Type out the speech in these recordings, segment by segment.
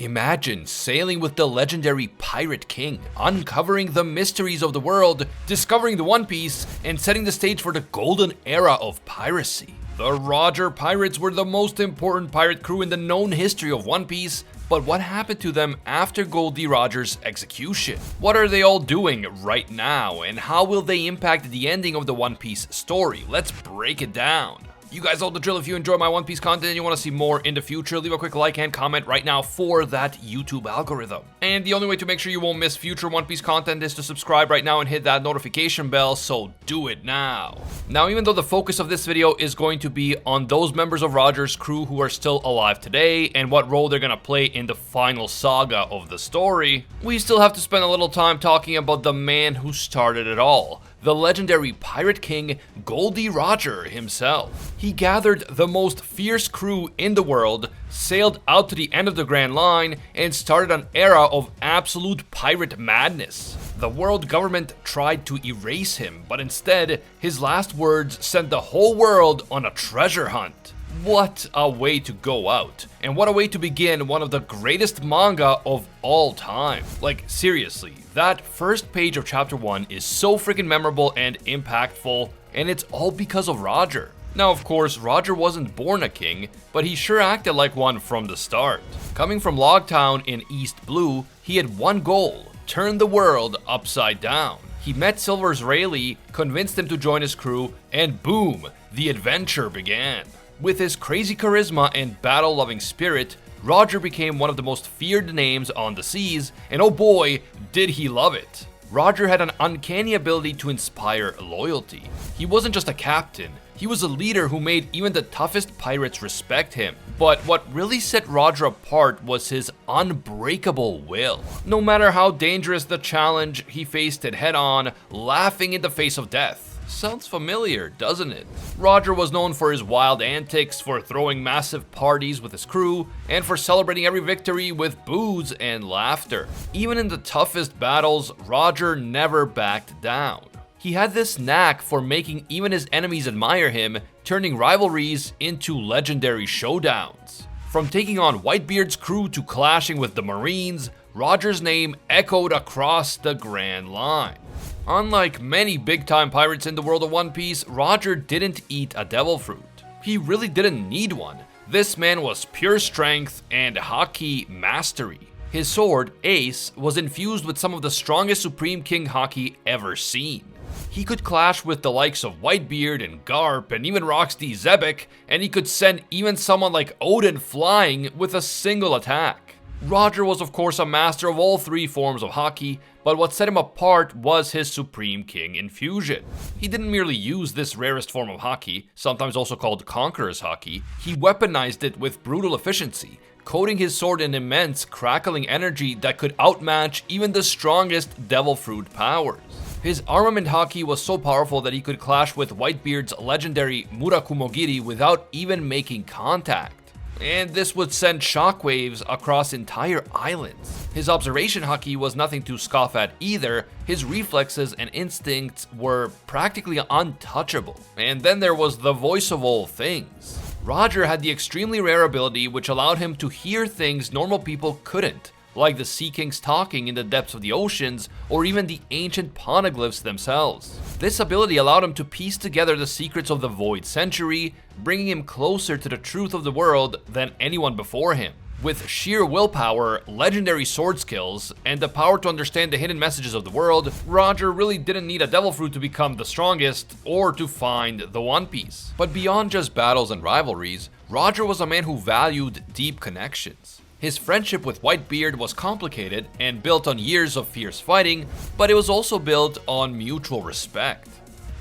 Imagine sailing with the legendary Pirate King, uncovering the mysteries of the world, discovering the One Piece, and setting the stage for the golden era of piracy. The Roger Pirates were the most important pirate crew in the known history of One Piece, but what happened to them after Gol D Roger's execution? What are they all doing right now, and how will they impact the ending of the One Piece story? Let's break it down. You guys know the drill. If you enjoy my One Piece content and you want to see more in the future, leave a quick like and comment right now for that YouTube algorithm. And the only way to make sure you won't miss future One Piece content is to subscribe right now and hit that notification bell, so do it now. Now, even though the focus of this video is going to be on those members of Roger's crew who are still alive today and what role they're going to play in the final saga of the story, we still have to spend a little time talking about the man who started it all. The legendary Pirate King, Gol D Roger himself. He gathered the most fierce crew in the world, sailed out to the end of the Grand Line, and started an era of absolute pirate madness. The world government tried to erase him, but instead, his last words sent the whole world on a treasure hunt. What a way to go out, and what a way to begin one of the greatest manga of all time. Like, seriously, that first page of chapter 1 is so freaking memorable and impactful, and it's all because of Roger. Now, of course, Roger wasn't born a king, but he sure acted like one from the start. Coming from Logtown in East Blue, he had one goal: turn the world upside down. He met Silver's Rayleigh, convinced him to join his crew, and boom, the adventure began. With his crazy charisma and battle-loving spirit, Roger became one of the most feared names on the seas, and oh boy, did he love it. Roger had an uncanny ability to inspire loyalty. He wasn't just a captain, he was a leader who made even the toughest pirates respect him. But what really set Roger apart was his unbreakable will. No matter how dangerous the challenge, he faced it head-on, laughing in the face of death. Sounds familiar, doesn't it? Roger was known for his wild antics, for throwing massive parties with his crew, and for celebrating every victory with booze and laughter. Even in the toughest battles, Roger never backed down. He had this knack for making even his enemies admire him, turning rivalries into legendary showdowns. From taking on Whitebeard's crew to clashing with the Marines, Roger's name echoed across the Grand Line. Unlike many big-time pirates in the world of One Piece, Roger didn't eat a devil fruit. He really didn't need one. This man was pure strength and haki mastery. His sword, Ace, was infused with some of the strongest Supreme King haki ever seen. He could clash with the likes of Whitebeard and Garp and even Rocksteady Zebek, and he could send even someone like Oden flying with a single attack. Roger was of course a master of all three forms of haki, but what set him apart was his Supreme King infusion. He didn't merely use this rarest form of haki, sometimes also called Conqueror's haki, he weaponized it with brutal efficiency, coating his sword in immense crackling energy that could outmatch even the strongest devil fruit powers. His armament haki was so powerful that he could clash with Whitebeard's legendary Murakumogiri without even making contact. And this would send shockwaves across entire islands. His observation haki was nothing to scoff at either. His reflexes and instincts were practically untouchable. And then there was the voice of all things. Roger had the extremely rare ability which allowed him to hear things normal people couldn't, like the Sea Kings talking in the depths of the oceans, or even the ancient poneglyphs themselves. This ability allowed him to piece together the secrets of the Void Century, bringing him closer to the truth of the world than anyone before him. With sheer willpower, legendary sword skills, and the power to understand the hidden messages of the world, Roger really didn't need a devil fruit to become the strongest, or to find the One Piece. But beyond just battles and rivalries, Roger was a man who valued deep connections. His friendship with Whitebeard was complicated and built on years of fierce fighting, but it was also built on mutual respect.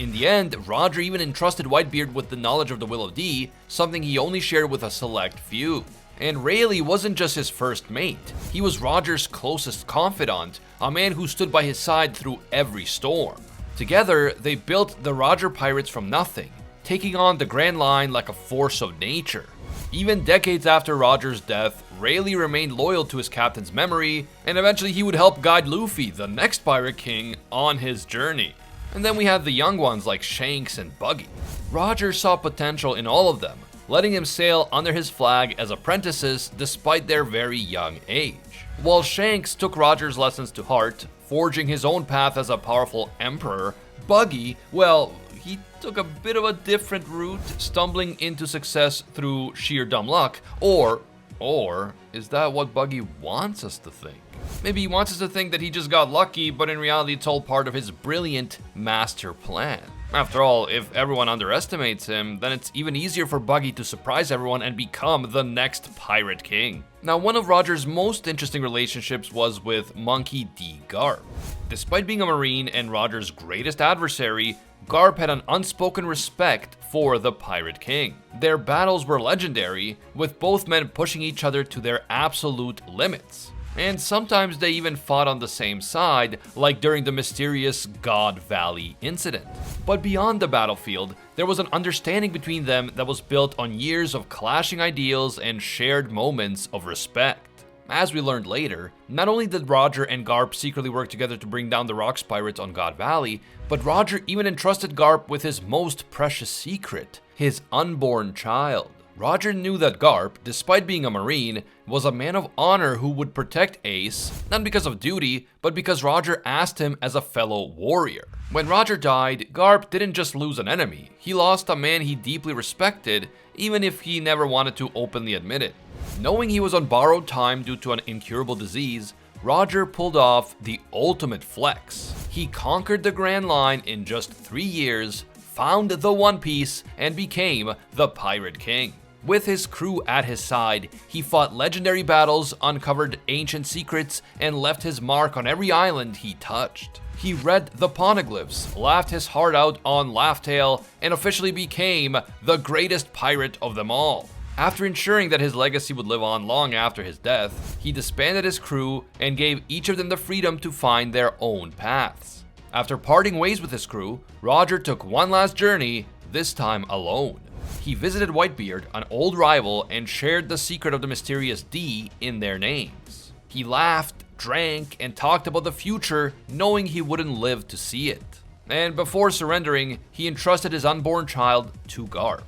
In the end, Roger even entrusted Whitebeard with the knowledge of the Will of D, something he only shared with a select few. And Rayleigh wasn't just his first mate, he was Roger's closest confidant, a man who stood by his side through every storm. Together, they built the Roger Pirates from nothing, taking on the Grand Line like a force of nature. Even decades after Roger's death, Rayleigh remained loyal to his captain's memory, and eventually he would help guide Luffy, the next Pirate King, on his journey. And then we had the young ones like Shanks and Buggy. Roger saw potential in all of them, letting him sail under his flag as apprentices despite their very young age. While Shanks took Roger's lessons to heart, forging his own path as a powerful emperor, Buggy, well, he took a bit of a different route, stumbling into success through sheer dumb luck. Or is that what Buggy wants us to think? Maybe he wants us to think that he just got lucky, but in reality it's all part of his brilliant master plan. After all, if everyone underestimates him, then it's even easier for Buggy to surprise everyone and become the next Pirate King. Now, one of Roger's most interesting relationships was with Monkey D. Garp. Despite being a Marine and Roger's greatest adversary, Garp had an unspoken respect for the Pirate King. Their battles were legendary, with both men pushing each other to their absolute limits. And sometimes they even fought on the same side, like during the mysterious God Valley incident. But beyond the battlefield, there was an understanding between them that was built on years of clashing ideals and shared moments of respect. As we learned later, not only did Roger and Garp secretly work together to bring down the Rocks pirates on God Valley, but Roger even entrusted Garp with his most precious secret, his unborn child. Roger knew that Garp, despite being a Marine, was a man of honor who would protect Ace, not because of duty, but because Roger asked him as a fellow warrior. When Roger died, Garp didn't just lose an enemy, he lost a man he deeply respected, even if he never wanted to openly admit it. Knowing he was on borrowed time due to an incurable disease, Roger pulled off the ultimate flex. He conquered the Grand Line in just 3 years, found the One Piece, and became the Pirate King. With his crew at his side, he fought legendary battles, uncovered ancient secrets, and left his mark on every island he touched. He read the poneglyphs, laughed his heart out on Laugh-Tale, and officially became the greatest pirate of them all. After ensuring that his legacy would live on long after his death, he disbanded his crew and gave each of them the freedom to find their own paths. After parting ways with his crew, Roger took one last journey, this time alone. He visited Whitebeard, an old rival, and shared the secret of the mysterious D in their names. He laughed, drank, and talked about the future, knowing he wouldn't live to see it. And before surrendering, he entrusted his unborn child to Garp.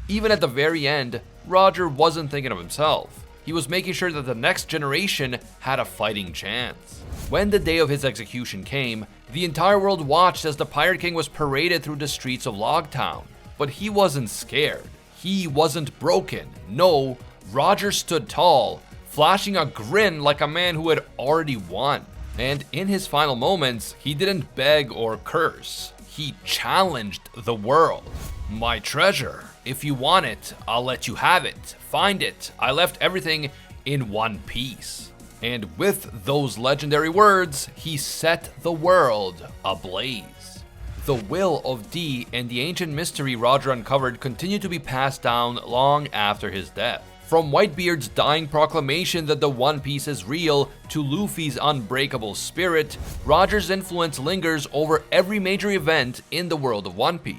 Even at the very end, Roger wasn't thinking of himself. He was making sure that the next generation had a fighting chance. When the day of his execution came, the entire world watched as the Pirate King was paraded through the streets of Logtown. But he wasn't scared. He wasn't broken. No, Roger stood tall, flashing a grin like a man who had already won. And in his final moments, he didn't beg or curse. He challenged the world. My treasure. If you want it, I'll let you have it. Find it. I left everything in one piece. And with those legendary words, he set the world ablaze. The will of D and the ancient mystery Roger uncovered continued to be passed down long after his death. From Whitebeard's dying proclamation that the One Piece is real to Luffy's unbreakable spirit, Roger's influence lingers over every major event in the world of One Piece.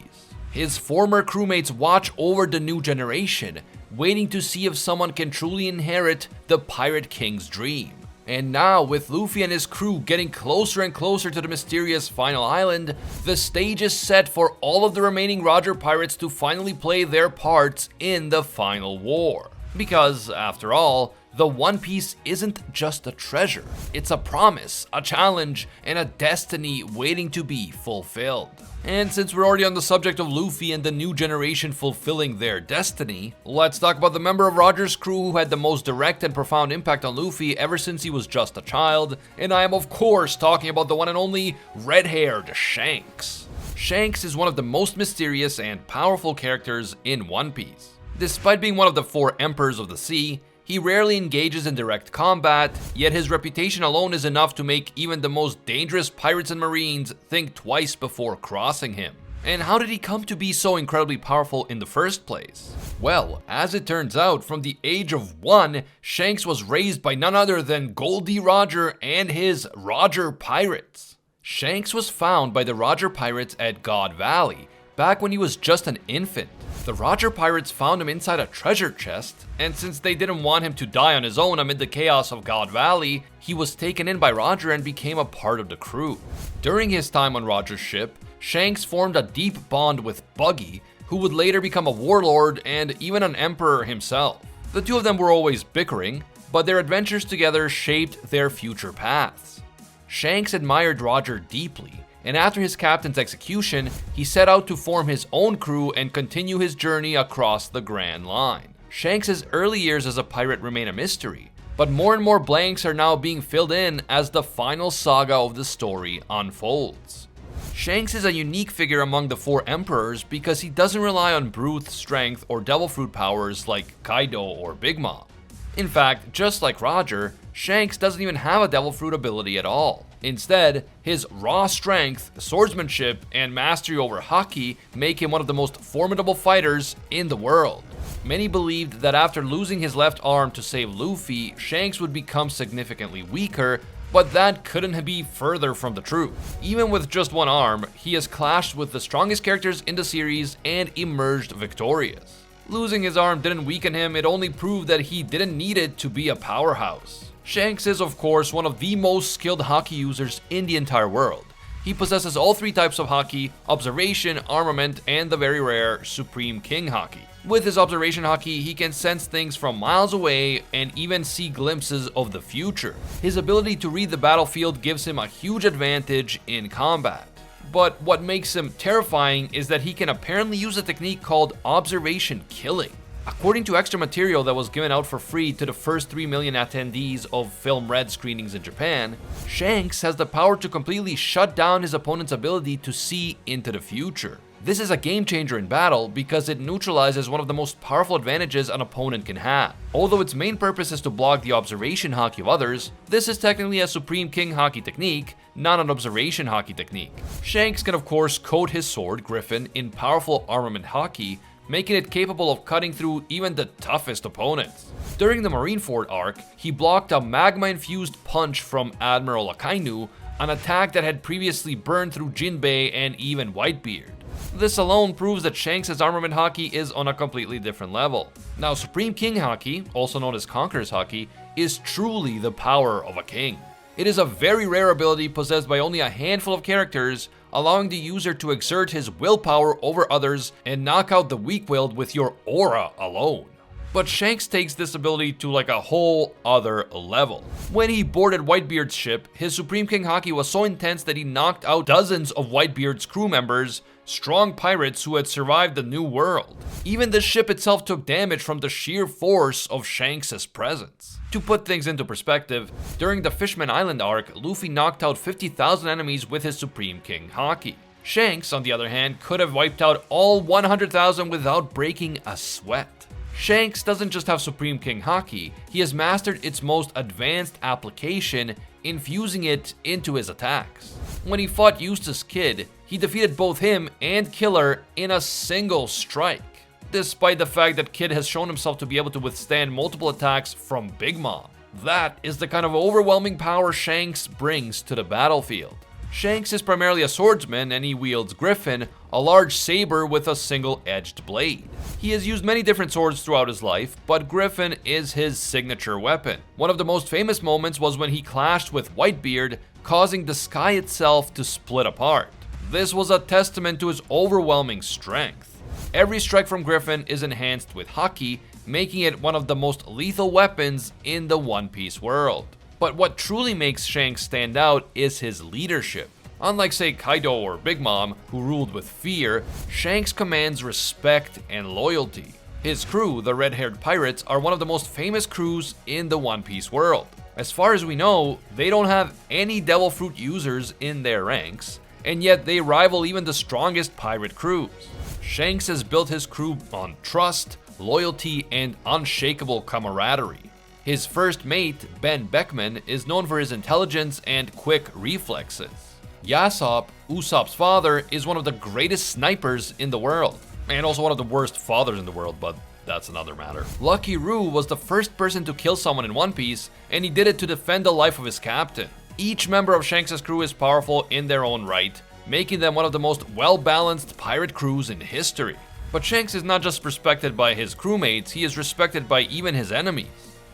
His former crewmates watch over the new generation, waiting to see if someone can truly inherit the Pirate King's dream. And now, with Luffy and his crew getting closer and closer to the mysterious final island, the stage is set for all of the remaining Roger pirates to finally play their parts in the final war. Because, after all, the One Piece isn't just a treasure. It's a promise, a challenge, and a destiny waiting to be fulfilled. And since we're already on the subject of Luffy and the new generation fulfilling their destiny, let's talk about the member of Roger's crew who had the most direct and profound impact on Luffy ever since he was just a child, and I am of course talking about the one and only red-haired Shanks. Shanks is one of the most mysterious and powerful characters in One Piece. Despite being one of the 4 Emperors of the Sea, he rarely engages in direct combat, yet his reputation alone is enough to make even the most dangerous pirates and marines think twice before crossing him. And how did he come to be so incredibly powerful in the first place? Well, as it turns out, from the age of 1, Shanks was raised by none other than Gol D Roger and his Roger Pirates. Shanks was found by the Roger Pirates at God Valley, back when he was just an infant. The Roger Pirates found him inside a treasure chest, and since they didn't want him to die on his own amid the chaos of God Valley, he was taken in by Roger and became a part of the crew. During his time on Roger's ship, Shanks formed a deep bond with Buggy, who would later become a warlord and even an emperor himself. The two of them were always bickering, but their adventures together shaped their future paths. Shanks admired Roger deeply, and after his captain's execution, he set out to form his own crew and continue his journey across the Grand Line. Shanks' early years as a pirate remain a mystery, but more and more blanks are now being filled in as the final saga of the story unfolds. Shanks is a unique figure among the four emperors because he doesn't rely on brute strength or devil fruit powers like Kaido or Big Mom. In fact, just like Roger, Shanks doesn't even have a devil fruit ability at all. Instead, his raw strength, swordsmanship, and mastery over haki make him one of the most formidable fighters in the world. Many believed that after losing his left arm to save Luffy, Shanks would become significantly weaker, but that couldn't be further from the truth. Even with just one arm, he has clashed with the strongest characters in the series and emerged victorious. Losing his arm didn't weaken him, it only proved that he didn't need it to be a powerhouse. Shanks is of course one of the most skilled haki users in the entire world. He possesses all three types of haki: observation, armament, and the very rare Supreme King haki. With his observation haki, he can sense things from miles away and even see glimpses of the future. His ability to read the battlefield gives him a huge advantage in combat. But what makes him terrifying is that he can apparently use a technique called observation killing. According to extra material that was given out for free to the first 3 million attendees of Film Red screenings in Japan, Shanks has the power to completely shut down his opponent's ability to see into the future. This is a game changer in battle because it neutralizes one of the most powerful advantages an opponent can have. Although its main purpose is to block the observation haki of others, this is technically a Supreme King haki technique, not an observation haki technique. Shanks can of course coat his sword, Griffin, in powerful armament haki, making it capable of cutting through even the toughest opponents. During the Marineford arc, he blocked a magma-infused punch from Admiral Akainu, an attack that had previously burned through Jinbei and even Whitebeard. This alone proves that Shanks' armament haki is on a completely different level. Now, Supreme King haki, also known as Conqueror's haki, is truly the power of a king. It is a very rare ability possessed by only a handful of characters, allowing the user to exert his willpower over others and knock out the weak-willed with your aura alone. But Shanks takes this ability to like a whole other level. When he boarded Whitebeard's ship, his Supreme King haki was so intense that he knocked out dozens of Whitebeard's crew members, strong pirates who had survived the New World. Even the ship itself took damage from the sheer force of Shanks' presence. To put things into perspective, during the Fishman Island arc, Luffy knocked out 50,000 enemies with his Supreme King haki. Shanks, on the other hand, could have wiped out all 100,000 without breaking a sweat. Shanks doesn't just have Supreme King haki, he has mastered its most advanced application, infusing it into his attacks. When he fought Eustace Kid, he defeated both him and Killer in a single strike, despite the fact that Kid has shown himself to be able to withstand multiple attacks from Big Mom. That is the kind of overwhelming power Shanks brings to the battlefield. Shanks is primarily a swordsman and he wields Griffin, a large saber with a single-edged blade. He has used many different swords throughout his life, but Griffin is his signature weapon. One of the most famous moments was when he clashed with Whitebeard, causing the sky itself to split apart. This was a testament to his overwhelming strength. Every strike from Griffin is enhanced with haki, making it one of the most lethal weapons in the One Piece world. But what truly makes Shanks stand out is his leadership. Unlike, say, Kaido or Big Mom, who ruled with fear, Shanks commands respect and loyalty. His crew, the red-haired pirates, are one of the most famous crews in the One Piece world. As far as we know, they don't have any Devil Fruit users in their ranks, and yet they rival even the strongest pirate crews. Shanks has built his crew on trust, loyalty, and unshakable camaraderie. His first mate, Ben Beckman, is known for his intelligence and quick reflexes. Yasopp, Usopp's father, is one of the greatest snipers in the world, and also one of the worst fathers in the world, but that's another matter. Lucky Roo was the first person to kill someone in One Piece, and he did it to defend the life of his captain. Each member of Shanks' crew is powerful in their own right, making them one of the most well-balanced pirate crews in history. But Shanks is not just respected by his crewmates, he is respected by even his enemies.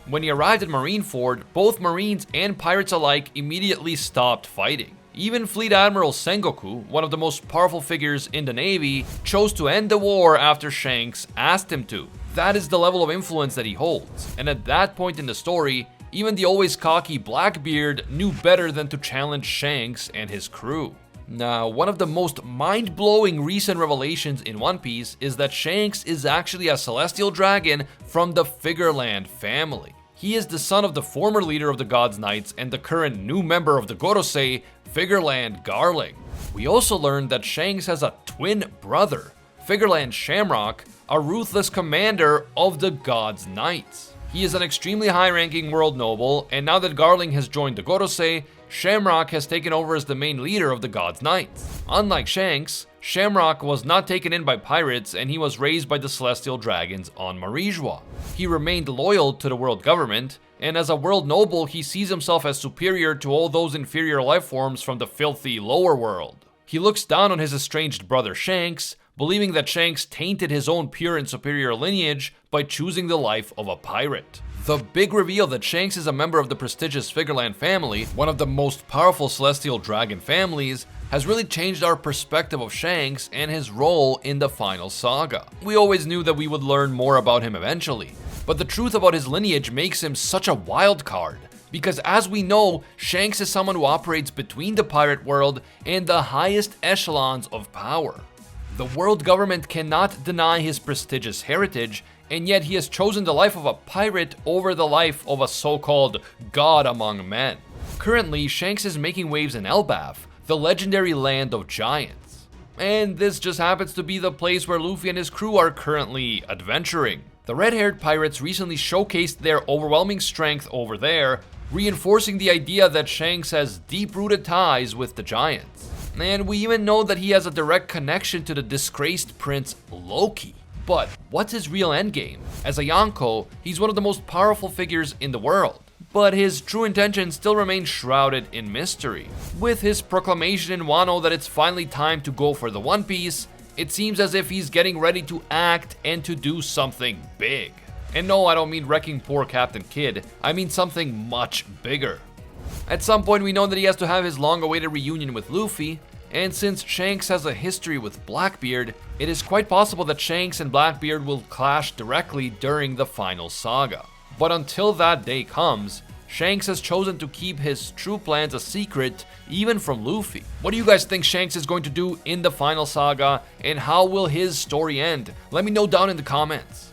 When he arrived at Marineford, both Marines and pirates alike immediately stopped fighting. Even Fleet Admiral Sengoku, one of the most powerful figures in the Navy, chose to end the war after Shanks asked him to. That is the level of influence that he holds, and at that point in the story, even the always cocky Blackbeard knew better than to challenge Shanks and his crew. Now, one of the most mind-blowing recent revelations in One Piece is that Shanks is actually a celestial dragon from the Figureland family. He is the son of the former leader of the God's Knights and the current new member of the Gorosei, Figureland Garling. We also learned that Shanks has a twin brother, Figureland Shamrock, a ruthless commander of the God's Knights. He is an extremely high-ranking world noble, and now that Garling has joined the Gorosei, Shamrock has taken over as the main leader of the God's Knights. Unlike Shanks, Shamrock was not taken in by pirates and he was raised by the Celestial Dragons on Marijua. He remained loyal to the world government, and as a world noble he sees himself as superior to all those inferior life forms from the filthy lower world. He looks down on his estranged brother Shanks, believing that Shanks tainted his own pure and superior lineage by choosing the life of a pirate. The big reveal that Shanks is a member of the prestigious Figureland family, one of the most powerful celestial dragon families, has really changed our perspective of Shanks and his role in the final saga. We always knew that we would learn more about him eventually, but the truth about his lineage makes him such a wild card. Because as we know, Shanks is someone who operates between the pirate world and the highest echelons of power. The world government cannot deny his prestigious heritage, and yet he has chosen the life of a pirate over the life of a so-called god among men. Currently, Shanks is making waves in Elbaf, the legendary land of giants. And this just happens to be the place where Luffy and his crew are currently adventuring. The red-haired pirates recently showcased their overwhelming strength over there, reinforcing the idea that Shanks has deep-rooted ties with the giants. And we even know that he has a direct connection to the disgraced Prince Loki. But what's his real endgame? As a Yonko, he's one of the most powerful figures in the world, but his true intentions still remain shrouded in mystery. With his proclamation in Wano that it's finally time to go for the One Piece, it seems as if he's getting ready to act and to do something big. And no, I don't mean wrecking poor Captain Kidd, I mean something much bigger. At some point we know that he has to have his long-awaited reunion with Luffy, and since Shanks has a history with Blackbeard, it is quite possible that Shanks and Blackbeard will clash directly during the final saga. But until that day comes, Shanks has chosen to keep his true plans a secret, even from Luffy. What do you guys think Shanks is going to do in the final saga, and how will his story end? Let me know down in the comments.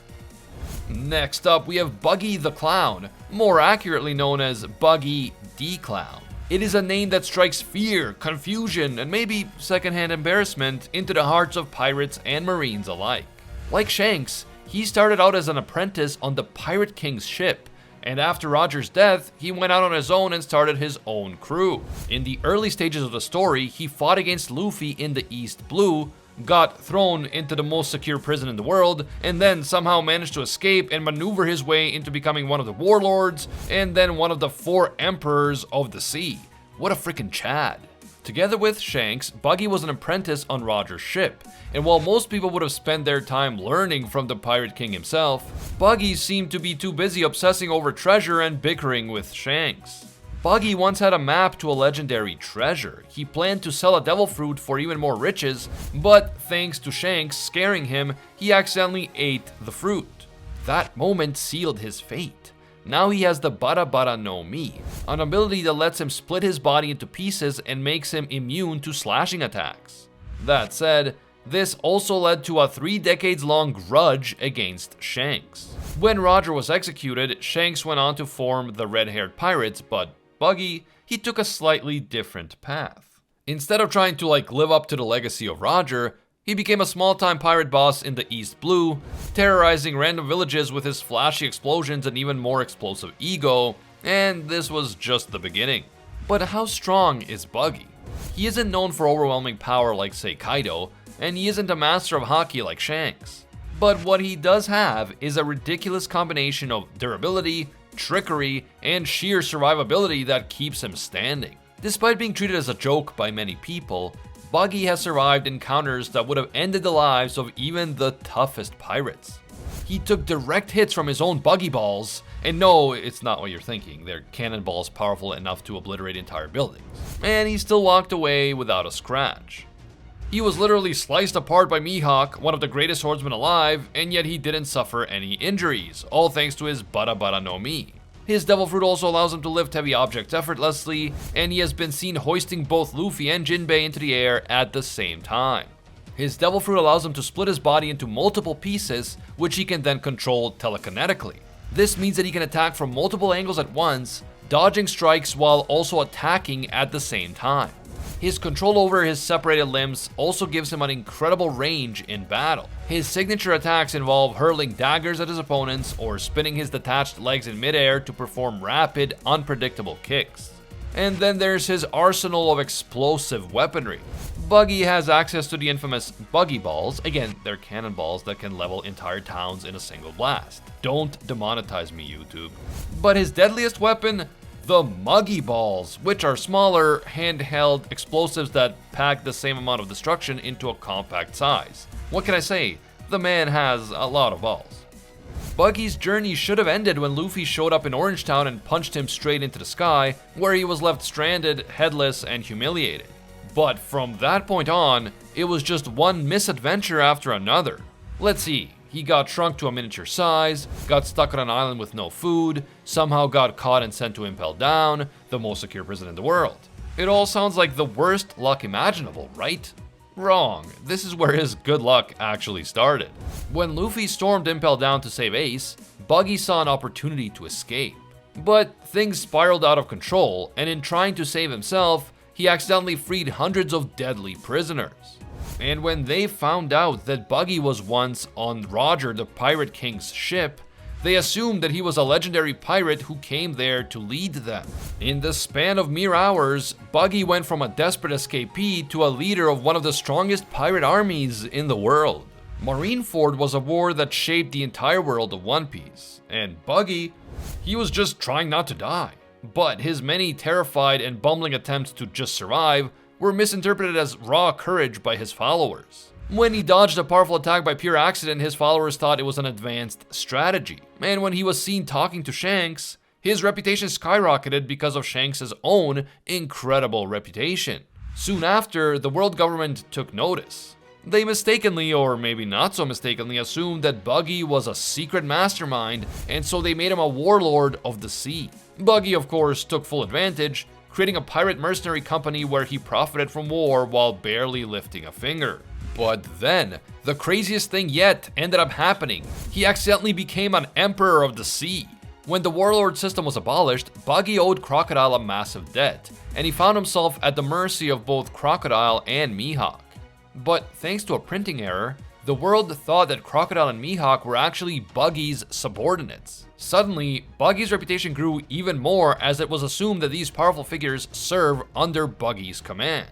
Next up, we have Buggy the Clown, more accurately known as Buggy the Clown. It is a name that strikes fear, confusion, and maybe secondhand embarrassment into the hearts of pirates and marines alike. Like Shanks, he started out as an apprentice on the Pirate King's ship, and after Roger's death, he went out on his own and started his own crew. In the early stages of the story, he fought against Luffy in the East Blue, got thrown into the most secure prison in the world, and then somehow managed to escape and maneuver his way into becoming one of the warlords, and then one of the 4 emperors of the sea. What a freaking Chad. Together with Shanks, Buggy was an apprentice on Roger's ship, and while most people would have spent their time learning from the Pirate King himself, Buggy seemed to be too busy obsessing over treasure and bickering with Shanks. Buggy once had a map to a legendary treasure. He planned to sell a devil fruit for even more riches, but thanks to Shanks scaring him, he accidentally ate the fruit. That moment sealed his fate. Now he has the Bara Bara no Mi, an ability that lets him split his body into pieces and makes him immune to slashing attacks. That said, this also led to a 3 decades long grudge against Shanks. When Roger was executed, Shanks went on to form the Red-Haired Pirates, but Buggy, he took a slightly different path. Instead of trying to live up to the legacy of Roger, he became a small-time pirate boss in the East Blue, terrorizing random villages with his flashy explosions and even more explosive ego, and this was just the beginning. But how strong is Buggy? He isn't known for overwhelming power like say Kaido, and he isn't a master of haki like Shanks. But what he does have is a ridiculous combination of durability, trickery, and sheer survivability that keeps him standing. Despite being treated as a joke by many people, Buggy has survived encounters that would have ended the lives of even the toughest pirates. He took direct hits from his own buggy balls, and no, it's not what you're thinking. They're cannonballs powerful enough to obliterate entire buildings. And he still walked away without a scratch. He was literally sliced apart by Mihawk, one of the greatest swordsmen alive, and yet he didn't suffer any injuries, all thanks to his Bara Bara no Mi. His Devil Fruit also allows him to lift heavy objects effortlessly, and he has been seen hoisting both Luffy and Jinbei into the air at the same time. His Devil Fruit allows him to split his body into multiple pieces, which he can then control telekinetically. This means that he can attack from multiple angles at once, dodging strikes while also attacking at the same time. His control over his separated limbs also gives him an incredible range in battle. His signature attacks involve hurling daggers at his opponents or spinning his detached legs in midair to perform rapid, unpredictable kicks. And then there's his arsenal of explosive weaponry. Buggy has access to the infamous Buggy Balls. Again, they're cannonballs that can level entire towns in a single blast. Don't demonetize me, YouTube. But his deadliest weapon, the Muggy Balls, which are smaller, handheld explosives that pack the same amount of destruction into a compact size. What can I say? The man has a lot of balls. Buggy's journey should have ended when Luffy showed up in Orangetown and punched him straight into the sky, where he was left stranded, headless, and humiliated. But from that point on, it was just one misadventure after another. Let's see. He got shrunk to a miniature size, got stuck on an island with no food, somehow got caught and sent to Impel Down, the most secure prison in the world. It all sounds like the worst luck imaginable, right? Wrong. This is where his good luck actually started. When Luffy stormed Impel Down to save Ace, Buggy saw an opportunity to escape. But things spiraled out of control, and in trying to save himself, he accidentally freed hundreds of deadly prisoners. And when they found out that Buggy was once on Roger the Pirate King's ship, they assumed that he was a legendary pirate who came there to lead them. In the span of mere hours, Buggy went from a desperate escapee to a leader of one of the strongest pirate armies in the world. Marineford was a war that shaped the entire world of One Piece, and Buggy, he was just trying not to die. But his many terrified and bumbling attempts to just survive were misinterpreted as raw courage by his followers. When he dodged a powerful attack by pure accident, his followers thought it was an advanced strategy. And when he was seen talking to Shanks, his reputation skyrocketed because of Shanks' own incredible reputation. Soon after, the world government took notice. They mistakenly, or maybe not so mistakenly, assumed that Buggy was a secret mastermind, and so they made him a warlord of the sea. Buggy, of course, took full advantage, creating a pirate mercenary company where he profited from war while barely lifting a finger. But then, the craziest thing yet ended up happening. He accidentally became an emperor of the sea. When the warlord system was abolished, Buggy owed Crocodile a massive debt, and he found himself at the mercy of both Crocodile and Mihawk. But thanks to a printing error, the world thought that Crocodile and Mihawk were actually Buggy's subordinates. Suddenly, Buggy's reputation grew even more as it was assumed that these powerful figures serve under Buggy's command.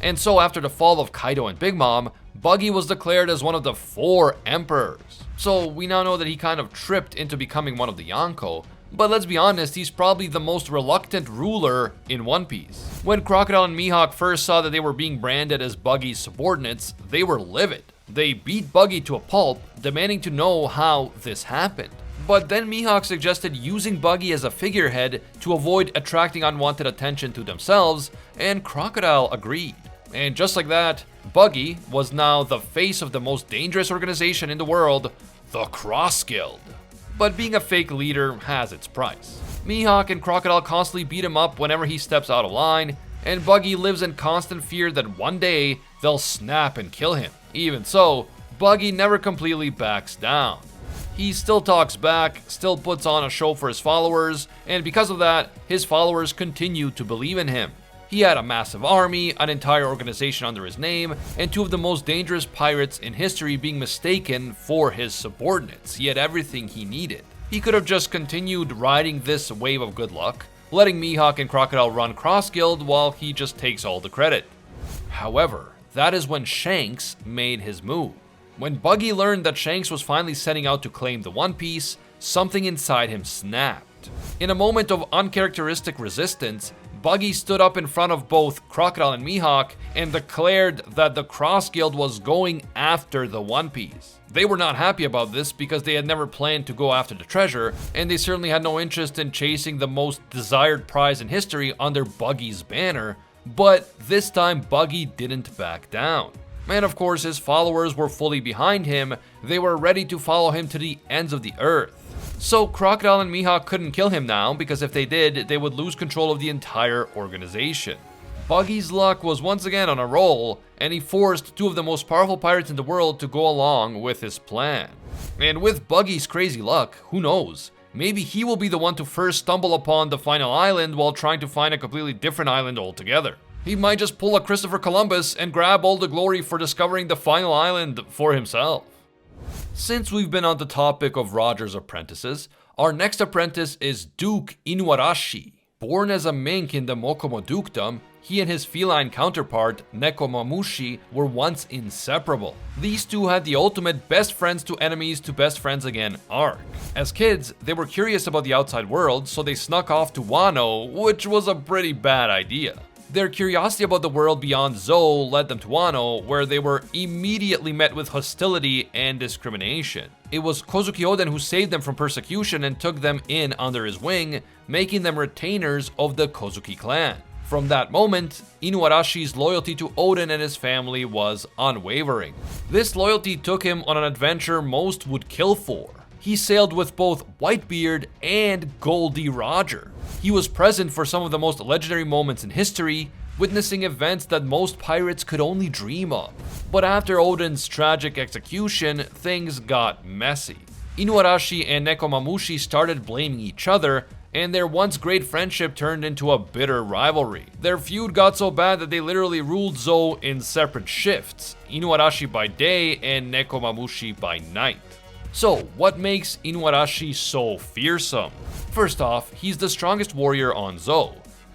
And so after the fall of Kaido and Big Mom, Buggy was declared as one of the 4 emperors. So we now know that he kind of tripped into becoming one of the Yonko, but let's be honest, he's probably the most reluctant ruler in One Piece. When Crocodile and Mihawk first saw that they were being branded as Buggy's subordinates, they were livid. They beat Buggy to a pulp, demanding to know how this happened. But then Mihawk suggested using Buggy as a figurehead to avoid attracting unwanted attention to themselves, and Crocodile agreed. And just like that, Buggy was now the face of the most dangerous organization in the world, the Cross Guild. But being a fake leader has its price. Mihawk and Crocodile constantly beat him up whenever he steps out of line, and Buggy lives in constant fear that one day they'll snap and kill him. Even so, Buggy never completely backs down. He still talks back, still puts on a show for his followers, and because of that, his followers continue to believe in him. He had a massive army, an entire organization under his name, and 2 of the most dangerous pirates in history being mistaken for his subordinates. He had everything he needed. He could have just continued riding this wave of good luck, letting Mihawk and Crocodile run Cross Guild while he just takes all the credit. However, that is when Shanks made his move. When Buggy learned that Shanks was finally setting out to claim the One Piece, something inside him snapped. In a moment of uncharacteristic resistance, Buggy stood up in front of both Crocodile and Mihawk and declared that the Cross Guild was going after the One Piece. They were not happy about this because they had never planned to go after the treasure, and they certainly had no interest in chasing the most desired prize in history under Buggy's banner, but this time Buggy didn't back down. And of course his followers were fully behind him, they were ready to follow him to the ends of the earth. So Crocodile and Mihawk couldn't kill him now, because if they did, they would lose control of the entire organization. Buggy's luck was once again on a roll, and he forced two of the most powerful pirates in the world to go along with his plan. And with Buggy's crazy luck, who knows? Maybe he will be the one to first stumble upon the final island while trying to find a completely different island altogether. He might just pull a Christopher Columbus and grab all the glory for discovering the final island for himself. Since we've been on the topic of Roger's apprentices, our next apprentice is Duke Inuarashi. Born as a mink in the Mokomo Dukedom, he and his feline counterpart, Nekomamushi, were once inseparable. These two had the ultimate best friends to enemies to best friends again arc. As kids, they were curious about the outside world, so they snuck off to Wano, which was a pretty bad idea. Their curiosity about the world beyond Zou led them to Wano, where they were immediately met with hostility and discrimination. It was Kozuki Oden who saved them from persecution and took them in under his wing, making them retainers of the Kozuki clan. From that moment, Inuarashi's loyalty to Oden and his family was unwavering. This loyalty took him on an adventure most would kill for. He sailed with both Whitebeard and Gol D Roger. He was present for some of the most legendary moments in history, witnessing events that most pirates could only dream of. But after Oden's tragic execution, things got messy. Inuarashi and Nekomamushi started blaming each other, and their once great friendship turned into a bitter rivalry. Their feud got so bad that they literally ruled Zou in separate shifts, Inuarashi by day and Nekomamushi by night. So, what makes Inuarashi so fearsome? First off, he's the strongest warrior on Zou.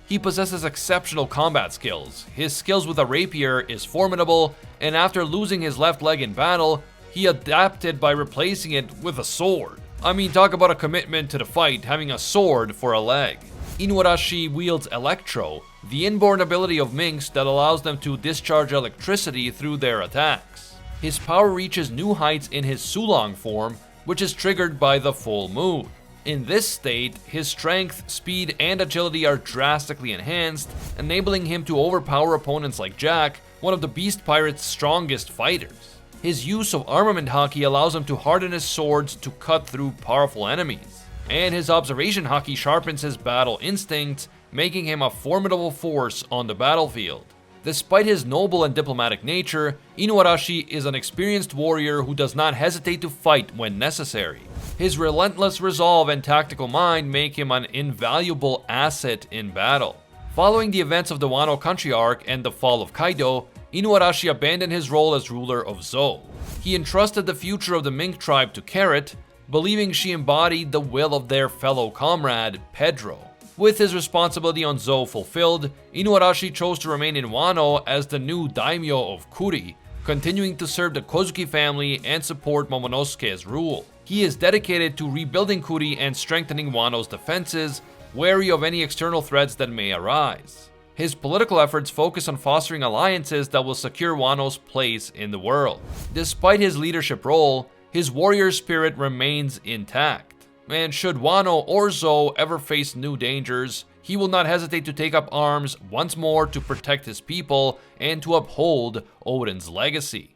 He possesses exceptional combat skills, his skills with a rapier is formidable, and after losing his left leg in battle, he adapted by replacing it with a sword. I mean, talk about a commitment to the fight, having a sword for a leg. Inuarashi wields Electro, the inborn ability of Minks that allows them to discharge electricity through their attacks. His power reaches new heights in his Sulong form, which is triggered by the full moon. In this state, his strength, speed, and agility are drastically enhanced, enabling him to overpower opponents like Jack, one of the Beast Pirate's strongest fighters. His use of armament haki allows him to harden his swords to cut through powerful enemies. And his observation haki sharpens his battle instincts, making him a formidable force on the battlefield. Despite his noble and diplomatic nature, Inuarashi is an experienced warrior who does not hesitate to fight when necessary. His relentless resolve and tactical mind make him an invaluable asset in battle. Following the events of the Wano Country arc and the fall of Kaido, Inuarashi abandoned his role as ruler of Zou. He entrusted the future of the Mink tribe to Carrot, believing she embodied the will of their fellow comrade, Pedro. With his responsibility on Zou fulfilled, Inuarashi chose to remain in Wano as the new daimyo of Kuri, continuing to serve the Kozuki family and support Momonosuke's rule. He is dedicated to rebuilding Kuri and strengthening Wano's defenses, wary of any external threats that may arise. His political efforts focus on fostering alliances that will secure Wano's place in the world. Despite his leadership role, his warrior spirit remains intact. And should Wano or Zou ever face new dangers, he will not hesitate to take up arms once more to protect his people and to uphold Oden's legacy.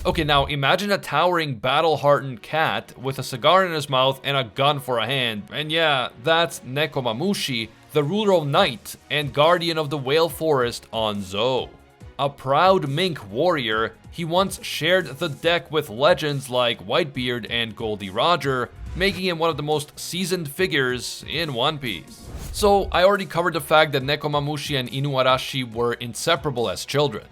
Okay, now imagine a towering, battle-hardened cat with a cigar in his mouth and a gun for a hand, and yeah, that's Nekomamushi, the ruler of Night and guardian of the Whale Forest on Zou. A proud mink warrior, he once shared the deck with legends like Whitebeard and Gol D Roger, making him one of the most seasoned figures in One Piece. So, I already covered the fact that Nekomamushi and Inuarashi were inseparable as children.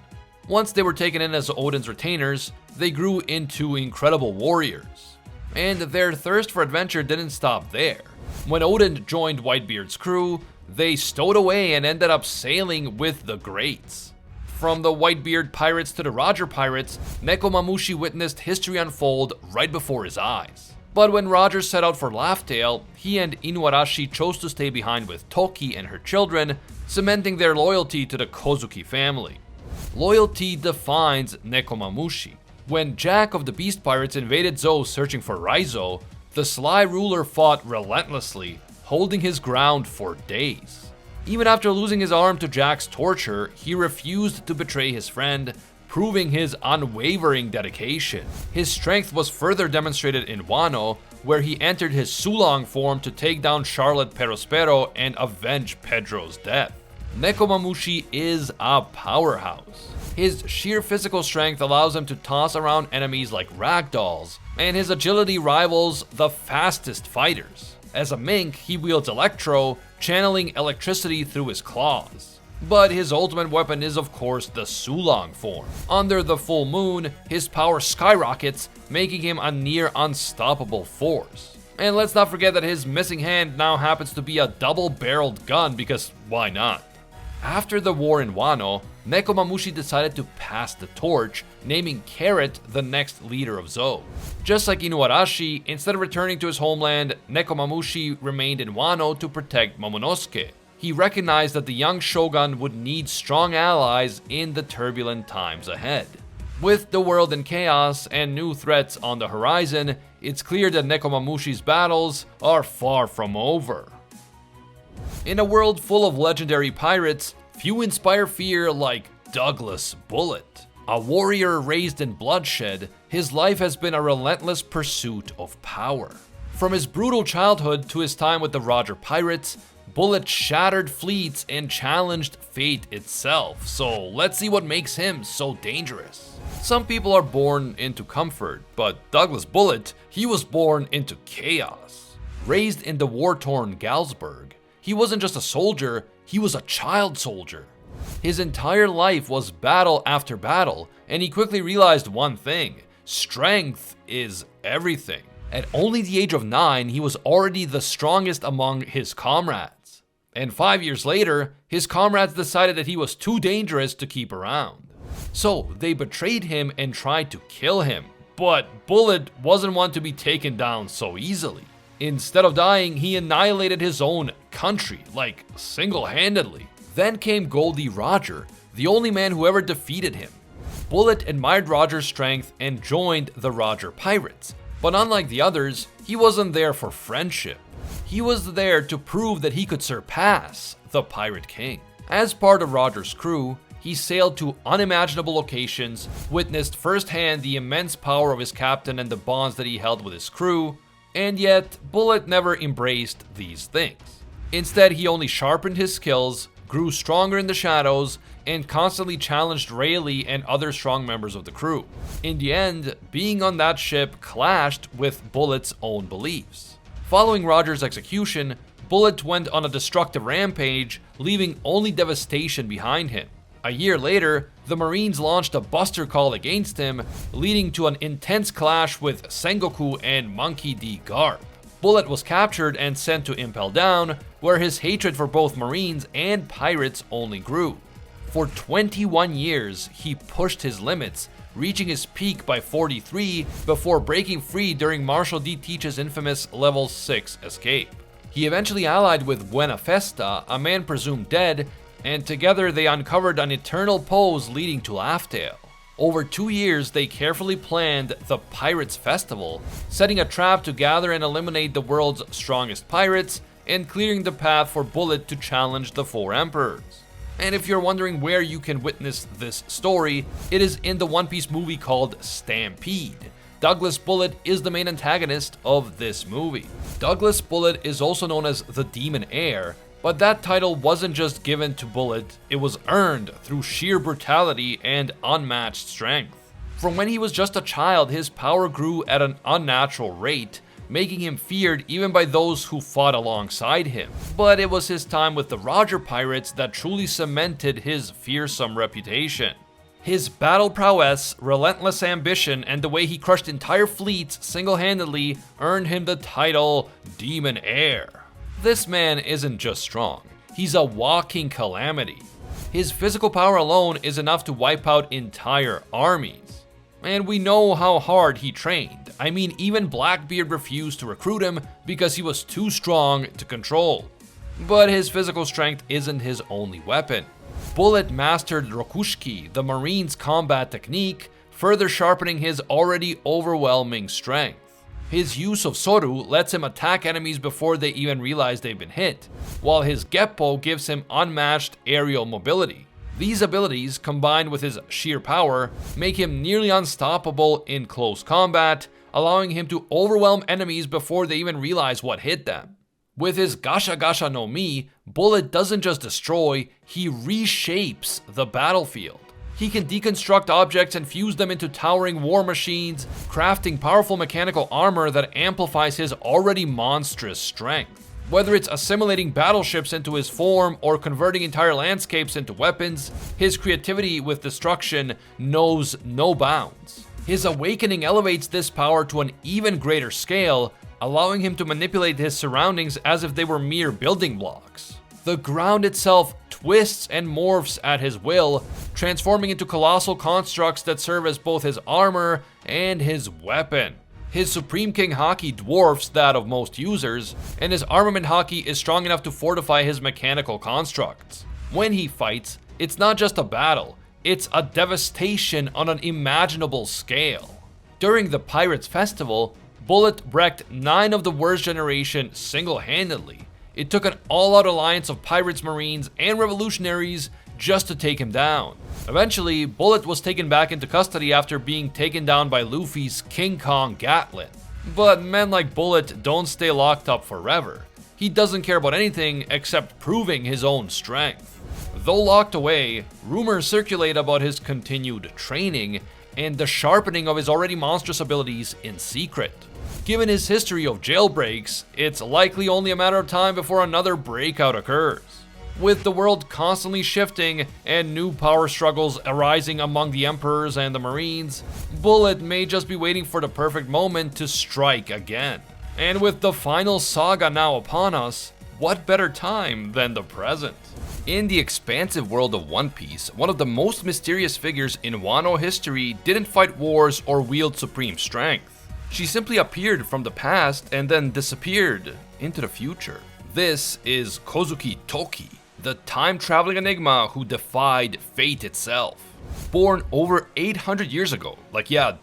Once they were taken in as Oden's retainers, they grew into incredible warriors. And their thirst for adventure didn't stop there. When Oden joined Whitebeard's crew, they stowed away and ended up sailing with the greats. From the Whitebeard pirates to the Roger pirates, Nekomamushi witnessed history unfold right before his eyes. But when Roger set out for Laugh-Tale, he and Inuarashi chose to stay behind with Toki and her children, cementing their loyalty to the Kozuki family. Loyalty defines Nekomamushi. When Jack of the Beast Pirates invaded Zou searching for Raizo, the sly ruler fought relentlessly, holding his ground for days. Even after losing his arm to Jack's torture, he refused to betray his friend, proving his unwavering dedication. His strength was further demonstrated in Wano, where he entered his Sulong form to take down Charlotte Perospero and avenge Pedro's death. Nekomamushi is a powerhouse. His sheer physical strength allows him to toss around enemies like ragdolls, and his agility rivals the fastest fighters. As a mink, he wields Electro, channeling electricity through his claws. But his ultimate weapon is of course the Sulong form. Under the full moon, his power skyrockets, making him a near unstoppable force. And let's not forget that his missing hand now happens to be a double-barreled gun, because why not? After the war in Wano, Nekomamushi decided to pass the torch, naming Carrot the next leader of Zou. Just like Inuarashi, instead of returning to his homeland, Nekomamushi remained in Wano to protect Momonosuke. He recognized that the young shogun would need strong allies in the turbulent times ahead. With the world in chaos and new threats on the horizon, it's clear that Nekomamushi's battles are far from over. In a world full of legendary pirates, few inspire fear like Douglas Bullet. A warrior raised in bloodshed, his life has been a relentless pursuit of power. From his brutal childhood to his time with the Roger Pirates, Bullet shattered fleets and challenged fate itself, so let's see what makes him so dangerous. Some people are born into comfort, but Douglas Bullet, he was born into chaos. Raised in the war-torn Galsburg, he wasn't just a soldier, he was a child soldier. His entire life was battle after battle, and he quickly realized one thing: strength is everything. At only the age of 9, he was already the strongest among his comrades. And 5 years later, his comrades decided that he was too dangerous to keep around. So they betrayed him and tried to kill him. But Bullet wasn't one to be taken down so easily. Instead of dying, he annihilated his own country, like single-handedly. Then came Gol D Roger, the only man who ever defeated him. Bullet admired Roger's strength and joined the Roger Pirates. But unlike the others, he wasn't there for friendship. He was there to prove that he could surpass the Pirate King. As part of Roger's crew, he sailed to unimaginable locations, witnessed firsthand the immense power of his captain and the bonds that he held with his crew, and yet Bullet never embraced these things. Instead, he only sharpened his skills, grew stronger in the shadows, and constantly challenged Rayleigh and other strong members of the crew. In the end, being on that ship clashed with Bullet's own beliefs. Following Roger's execution, Bullet went on a destructive rampage, leaving only devastation behind him. A year later, the Marines launched a buster call against him, leading to an intense clash with Sengoku and Monkey D. Garp. Bullet was captured and sent to Impel Down, where his hatred for both Marines and pirates only grew. For 21 years, he pushed his limits, reaching his peak by 43 before breaking free during Marshal D. Teach's infamous Level 6 escape. He eventually allied with Buena Festa, a man presumed dead, and together they uncovered an eternal pose leading to Laugh-Tale. Over 2 years, they carefully planned the Pirates Festival, setting a trap to gather and eliminate the world's strongest pirates, and clearing the path for Bullet to challenge the 4 emperors. And if you're wondering where you can witness this story, it is in the One Piece movie called Stampede. Douglas Bullet is the main antagonist of this movie. Douglas Bullet is also known as the Demon Heir, but that title wasn't just given to Bullet, it was earned through sheer brutality and unmatched strength. From when he was just a child, his power grew at an unnatural rate, making him feared even by those who fought alongside him. But it was his time with the Roger Pirates that truly cemented his fearsome reputation. His battle prowess, relentless ambition, and the way he crushed entire fleets single-handedly earned him the title Demon Heir. This man isn't just strong, he's a walking calamity. His physical power alone is enough to wipe out entire armies. And we know how hard he trained. I mean, even Blackbeard refused to recruit him because he was too strong to control. But his physical strength isn't his only weapon. Bullet mastered Rokushiki, the Marine's combat technique, further sharpening his already overwhelming strength. His use of Soru lets him attack enemies before they even realize they've been hit, while his Geppo gives him unmatched aerial mobility. These abilities, combined with his sheer power, make him nearly unstoppable in close combat, allowing him to overwhelm enemies before they even realize what hit them. With his Gasha Gasha no Mi, Bullet doesn't just destroy, he reshapes the battlefield. He can deconstruct objects and fuse them into towering war machines, crafting powerful mechanical armor that amplifies his already monstrous strength. Whether it's assimilating battleships into his form or converting entire landscapes into weapons, his creativity with destruction knows no bounds. His awakening elevates this power to an even greater scale, allowing him to manipulate his surroundings as if they were mere building blocks. The ground itself twists and morphs at his will, transforming into colossal constructs that serve as both his armor and his weapon. His Supreme King Haki dwarfs that of most users, and his armament Haki is strong enough to fortify his mechanical constructs. When he fights, it's not just a battle, it's a devastation on an imaginable scale. During the Pirates Festival, Bullet wrecked 9 of the worst generation single-handedly. It took an all-out alliance of pirates, marines, and revolutionaries just to take him down. Eventually, Bullet was taken back into custody after being taken down by Luffy's King Kong Gatlin. But men like Bullet don't stay locked up forever. He doesn't care about anything except proving his own strength. Though locked away, rumors circulate about his continued training and the sharpening of his already monstrous abilities in secret. Given his history of jailbreaks, it's likely only a matter of time before another breakout occurs. With the world constantly shifting and new power struggles arising among the emperors and the marines, Bullet may just be waiting for the perfect moment to strike again. And with the final saga now upon us, what better time than the present? In the expansive world of One Piece, one of the most mysterious figures in Wano history didn't fight wars or wield supreme strength. She simply appeared from the past and then disappeared into the future. This is Kozuki Toki, the time-traveling enigma who defied fate itself. Born over 800 years ago,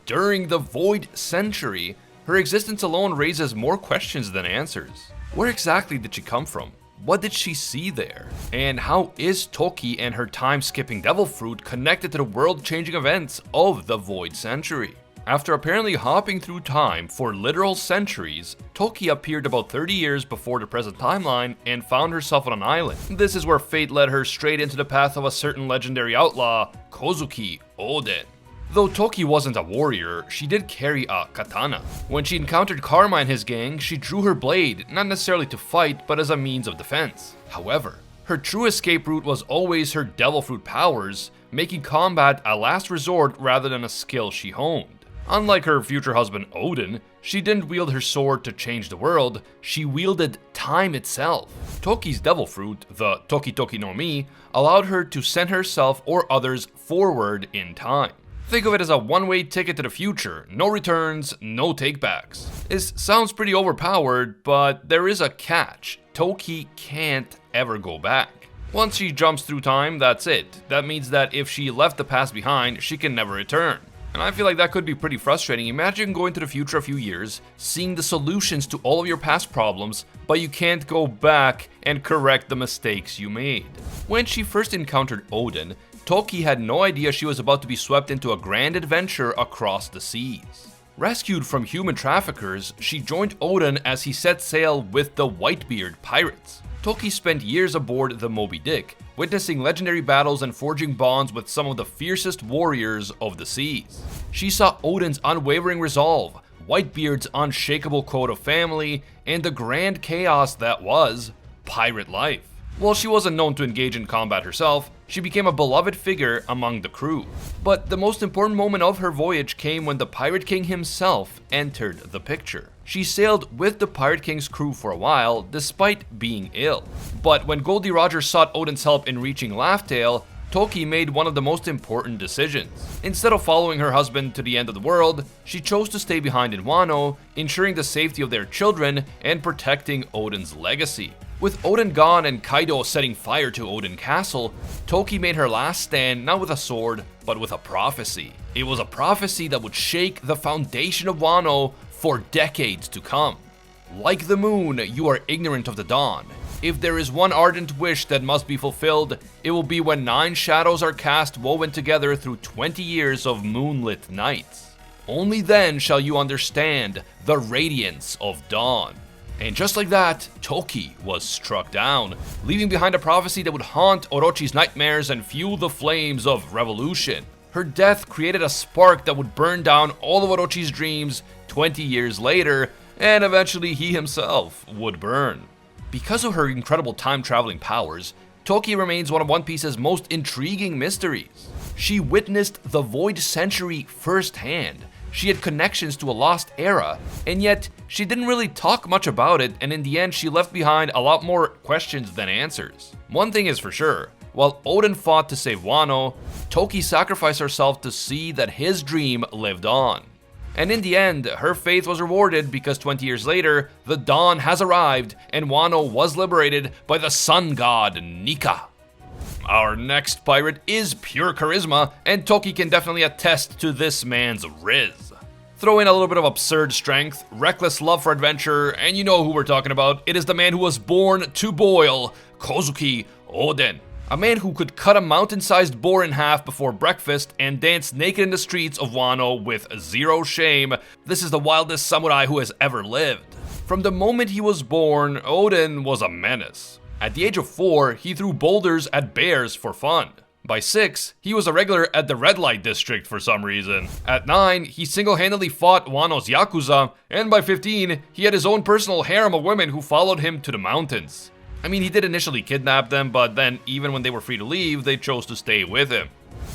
during the Void Century, her existence alone raises more questions than answers. Where exactly did she come from? What did she see there? And how is Toki and her time-skipping devil fruit connected to the world-changing events of the Void Century? After apparently hopping through time for literal centuries, Toki appeared about 30 years before the present timeline and found herself on an island. This is where fate led her straight into the path of a certain legendary outlaw, Kozuki Oden. Though Toki wasn't a warrior, she did carry a katana. When she encountered Karma and his gang, she drew her blade, not necessarily to fight, but as a means of defense. However, her true escape route was always her devil fruit powers, making combat a last resort rather than a skill she honed. Unlike her future husband Oden, she didn't wield her sword to change the world, she wielded time itself. Toki's devil fruit, the Toki Toki no Mi, allowed her to send herself or others forward in time. Think of it as a one-way ticket to the future, no returns, no takebacks. This sounds pretty overpowered, but there is a catch. Toki can't ever go back. Once she jumps through time, that's it. That means that if she left the past behind, she can never return. And I feel like that could be pretty frustrating. Imagine going to the future a few years, seeing the solutions to all of your past problems, but you can't go back and correct the mistakes you made. When she first encountered Oden, Toki had no idea she was about to be swept into a grand adventure across the seas. Rescued from human traffickers, she joined Oden as he set sail with the Whitebeard pirates. Toki spent years aboard the Moby Dick, witnessing legendary battles and forging bonds with some of the fiercest warriors of the seas. She saw Oden's unwavering resolve, Whitebeard's unshakable code of family, and the grand chaos that was pirate life. While she wasn't known to engage in combat herself, she became a beloved figure among the crew. But the most important moment of her voyage came when the Pirate King himself entered the picture. She sailed with the Pirate King's crew for a while, despite being ill. But when Gol D sought Oden's help in reaching Laugh Tale, Toki made one of the most important decisions. Instead of following her husband to the end of the world, she chose to stay behind in Wano, ensuring the safety of their children and protecting Oden's legacy. With Oden gone and Kaido setting fire to Oden Castle, Toki made her last stand not with a sword, but with a prophecy. It was a prophecy that would shake the foundation of Wano for decades to come. Like the moon, you are ignorant of the dawn. If there is one ardent wish that must be fulfilled, it will be when 9 shadows are cast woven together through 20 years of moonlit nights. Only then shall you understand the radiance of dawn. And just like that, Toki was struck down, leaving behind a prophecy that would haunt Orochi's nightmares and fuel the flames of revolution. Her death created a spark that would burn down all of Orochi's dreams 20 years later, and eventually he himself would burn. Because of her incredible time-traveling powers, Toki remains one of One Piece's most intriguing mysteries. She witnessed the Void Century firsthand. She had connections to a lost era, and yet she didn't really talk much about it, and in the end she left behind a lot more questions than answers. One thing is for sure, while Oden fought to save Wano, Toki sacrificed herself to see that his dream lived on. And in the end, her faith was rewarded because 20 years later, the dawn has arrived and Wano was liberated by the sun god Nika. Our next pirate is pure charisma, and Toki can definitely attest to this man's riz. Throw in a little bit of absurd strength, reckless love for adventure, and you know who we're talking about. It is the man who was born to boil, Kozuki Oden. A man who could cut a mountain-sized boar in half before breakfast and dance naked in the streets of Wano with zero shame. This is the wildest samurai who has ever lived. From the moment he was born, Oden was a menace. At the age of 4, he threw boulders at bears for fun. By 6, he was a regular at the red light district for some reason. At 9, he single-handedly fought Wano's Yakuza, and by 15, he had his own personal harem of women who followed him to the mountains. I mean, he did initially kidnap them, but then even when they were free to leave, they chose to stay with him.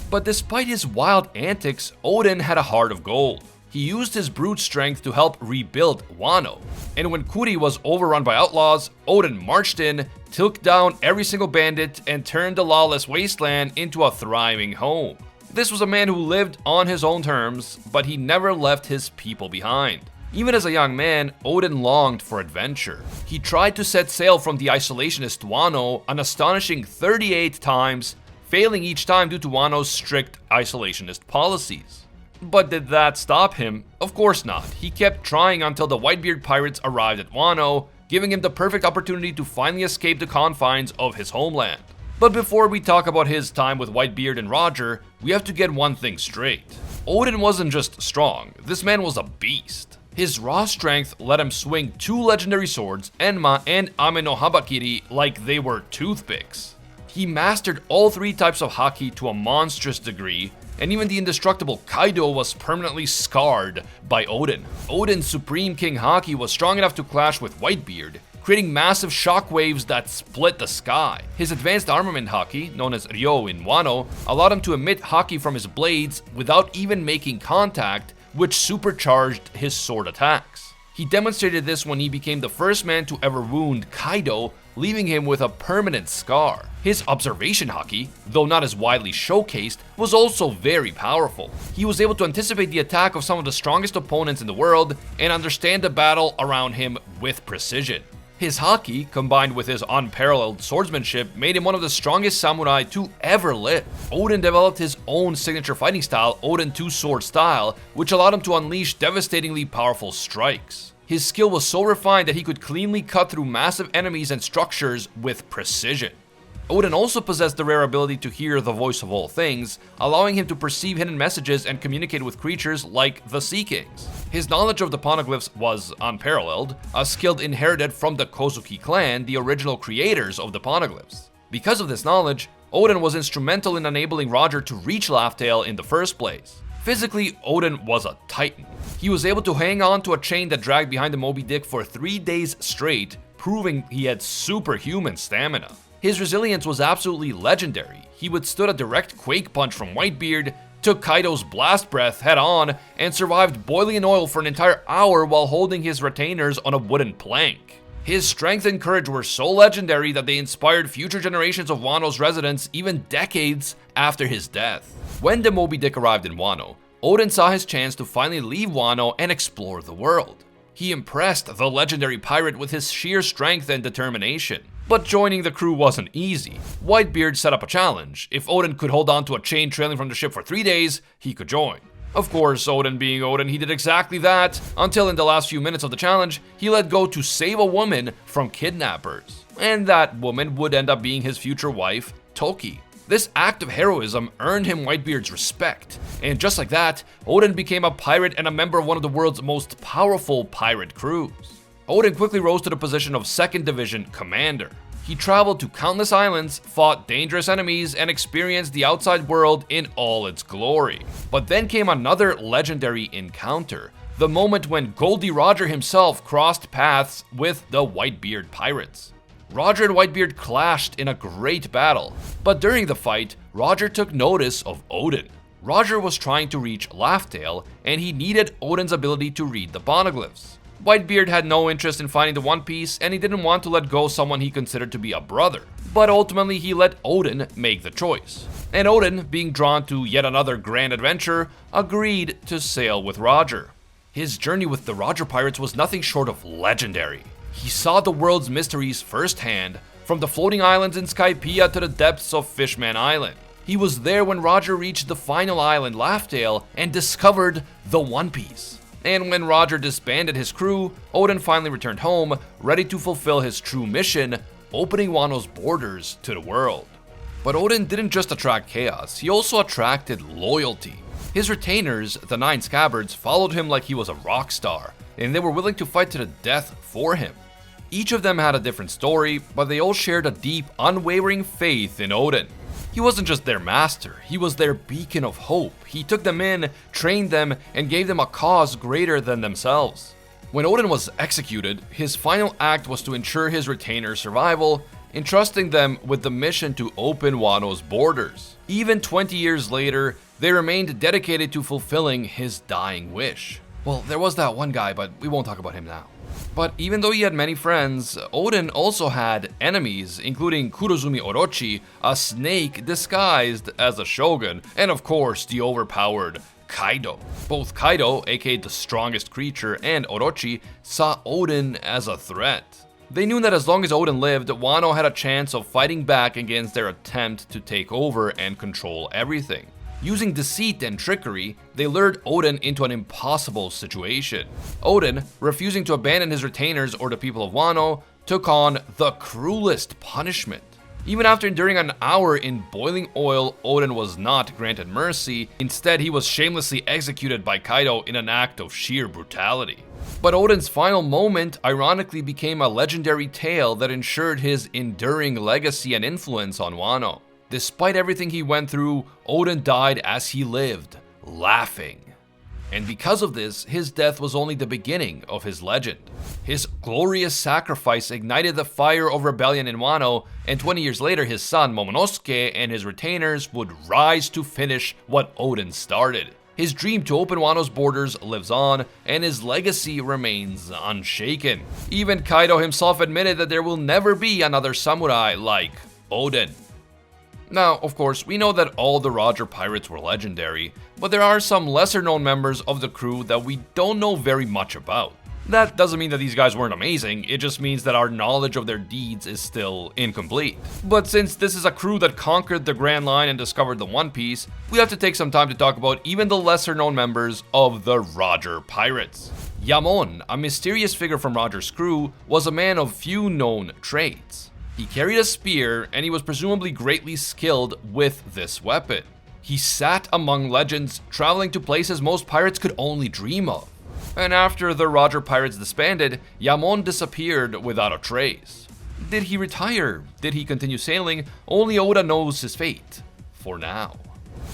But despite his wild antics, Oden had a heart of gold. He used his brute strength to help rebuild Wano. And when Kuri was overrun by outlaws, Oden marched in, took down every single bandit, and turned the lawless wasteland into a thriving home. This was a man who lived on his own terms, but he never left his people behind. Even as a young man, Oden longed for adventure. He tried to set sail from the isolationist Wano an astonishing 38 times, failing each time due to Wano's strict isolationist policies. But did that stop him? Of course not. He kept trying until the Whitebeard pirates arrived at Wano, giving him the perfect opportunity to finally escape the confines of his homeland. But before we talk about his time with Whitebeard and Roger, we have to get one thing straight. Oden wasn't just strong, this man was a beast. His raw strength let him swing 2 legendary swords, Enma and Ame no Habakiri, like they were toothpicks. He mastered all 3 types of haki to a monstrous degree, and even the indestructible Kaido was permanently scarred by Oden. Oden's Supreme King haki was strong enough to clash with Whitebeard, creating massive shockwaves that split the sky. His advanced armament haki, known as Ryo in Wano, allowed him to emit haki from his blades without even making contact, which supercharged his sword attacks. He demonstrated this when he became the first man to ever wound Kaido, leaving him with a permanent scar. His observation haki, though not as widely showcased, was also very powerful. He was able to anticipate the attack of some of the strongest opponents in the world and understand the battle around him with precision. His haki, combined with his unparalleled swordsmanship, made him one of the strongest samurai to ever live. Oden developed his own signature fighting style, Oden Two-Sword style, which allowed him to unleash devastatingly powerful strikes. His skill was so refined that he could cleanly cut through massive enemies and structures with precision. Oden also possessed the rare ability to hear the voice of all things, allowing him to perceive hidden messages and communicate with creatures like the Sea Kings. His knowledge of the poneglyphs was unparalleled, a skill inherited from the Kozuki clan, the original creators of the poneglyphs. Because of this knowledge, Oden was instrumental in enabling Roger to reach Laugh Tale in the first place. Physically, Oden was a titan. He was able to hang on to a chain that dragged behind the Moby Dick for 3 days straight, proving he had superhuman stamina. His resilience was absolutely legendary. He withstood a direct quake punch from Whitebeard, took Kaido's blast breath head on, and survived boiling in oil for an entire hour while holding his retainers on a wooden plank. His strength and courage were so legendary that they inspired future generations of Wano's residents even decades after his death. When the Moby Dick arrived in Wano, Oden saw his chance to finally leave Wano and explore the world. He impressed the legendary pirate with his sheer strength and determination. But joining the crew wasn't easy. Whitebeard set up a challenge. If Oden could hold on to a chain trailing from the ship for 3 days, he could join. Of course, Oden being Oden, he did exactly that, until in the last few minutes of the challenge, he let go to save a woman from kidnappers. And that woman would end up being his future wife, Toki. This act of heroism earned him Whitebeard's respect, and just like that, Oden became a pirate and a member of one of the world's most powerful pirate crews. Oden quickly rose to the position of 2nd Division Commander. He traveled to countless islands, fought dangerous enemies, and experienced the outside world in all its glory. But then came another legendary encounter, the moment when Gol D Roger himself crossed paths with the Whitebeard pirates. Roger and Whitebeard clashed in a great battle, but during the fight, Roger took notice of Oden. Roger was trying to reach Laugh-Tale, and he needed Oden's ability to read the poneglyphs. Whitebeard had no interest in finding the One Piece, and he didn't want to let go someone he considered to be a brother. But ultimately, he let Oden make the choice. And Oden, being drawn to yet another grand adventure, agreed to sail with Roger. His journey with the Roger Pirates was nothing short of legendary. He saw the world's mysteries firsthand, from the floating islands in Skypiea to the depths of Fishman Island. He was there when Roger reached the final island, Laugh-Tale, and discovered the One Piece. And when Roger disbanded his crew, Oden finally returned home, ready to fulfill his true mission, opening Wano's borders to the world. But Oden didn't just attract chaos, he also attracted loyalty. His retainers, the 9 Scabbards, followed him like he was a rock star, and they were willing to fight to the death for him. Each of them had a different story, but they all shared a deep, unwavering faith in Oden. He wasn't just their master, he was their beacon of hope. He took them in, trained them, and gave them a cause greater than themselves. When Oden was executed, his final act was to ensure his retainers' survival, entrusting them with the mission to open Wano's borders. Even 20 years later, they remained dedicated to fulfilling his dying wish. Well, there was that one guy, but we won't talk about him now. But even though he had many friends, Oden also had enemies, including Kurozumi Orochi, a snake disguised as a shogun, and of course the overpowered Kaido. Both Kaido, aka the strongest creature, and Orochi saw Oden as a threat. They knew that as long as Oden lived, Wano had a chance of fighting back against their attempt to take over and control everything. Using deceit and trickery, they lured Oden into an impossible situation. Oden, refusing to abandon his retainers or the people of Wano, took on the cruelest punishment. Even after enduring an hour in boiling oil, Oden was not granted mercy. Instead, he was shamelessly executed by Kaido in an act of sheer brutality. But Oden's final moment ironically became a legendary tale that ensured his enduring legacy and influence on Wano. Despite everything he went through, Oden died as he lived, laughing. And because of this, his death was only the beginning of his legend. His glorious sacrifice ignited the fire of rebellion in Wano, and 20 years later his son Momonosuke and his retainers would rise to finish what Oden started. His dream to open Wano's borders lives on, and his legacy remains unshaken. Even Kaido himself admitted that there will never be another samurai like Oden. Now, of course, we know that all the Roger pirates were legendary, but there are some lesser known members of the crew that we don't know very much about. That doesn't mean that these guys weren't amazing, it just means that our knowledge of their deeds is still incomplete. But since this is a crew that conquered the Grand Line and discovered the One Piece, we have to take some time to talk about even the lesser known members of the Roger pirates. Yamon, a mysterious figure from Roger's crew, was a man of few known traits. He carried a spear, and he was presumably greatly skilled with this weapon. He sat among legends, traveling to places most pirates could only dream of. And after the Roger pirates disbanded, Yamon disappeared without a trace. Did he retire? Did he continue sailing? Only Oda knows his fate. For now.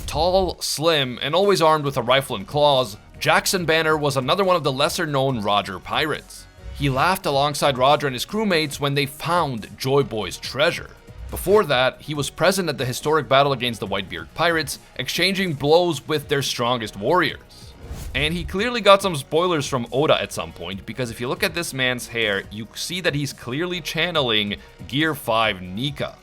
Tall, slim, and always armed with a rifle and claws, Jackson Banner was another one of the lesser-known Roger pirates. He laughed alongside Roger and his crewmates when they found Joy Boy's treasure. Before that, he was present at the historic battle against the Whitebeard pirates, exchanging blows with their strongest warriors. And he clearly got some spoilers from Oda at some point, because if you look at this man's hair, you see that he's clearly channeling Gear 5 Nika.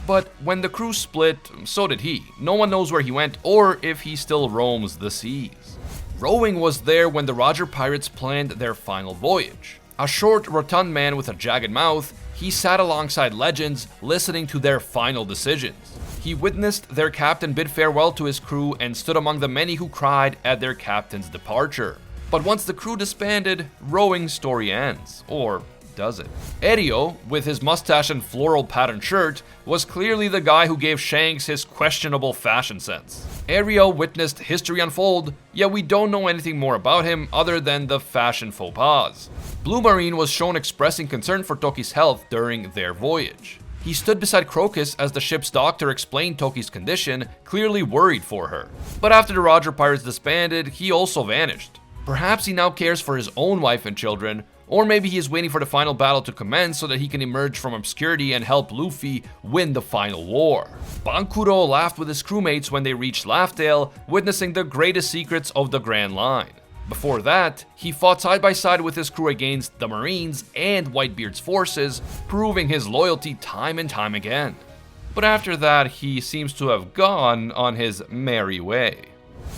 But when the crew split, so did he. No one knows where he went or if he still roams the seas. Rowing was there when the Roger Pirates planned their final voyage. A short, rotund man with a jagged mouth, he sat alongside legends, listening to their final decisions. He witnessed their captain bid farewell to his crew and stood among the many who cried at their captain's departure. But once the crew disbanded, Rowing's story ends. Or does it? Erio, with his mustache and floral patterned shirt, was clearly the guy who gave Shanks his questionable fashion sense. Erio witnessed history unfold, yet we don't know anything more about him other than the fashion faux pas. Blue Marine was shown expressing concern for Toki's health during their voyage. He stood beside Crocus as the ship's doctor explained Toki's condition, clearly worried for her. But after the Roger Pirates disbanded, he also vanished. Perhaps he now cares for his own wife and children, or maybe he is waiting for the final battle to commence so that he can emerge from obscurity and help Luffy win the final war. Bankuro laughed with his crewmates when they reached Laughdale, witnessing the greatest secrets of the Grand Line. Before that, he fought side by side with his crew against the Marines and Whitebeard's forces, proving his loyalty time and time again. But after that, he seems to have gone on his merry way.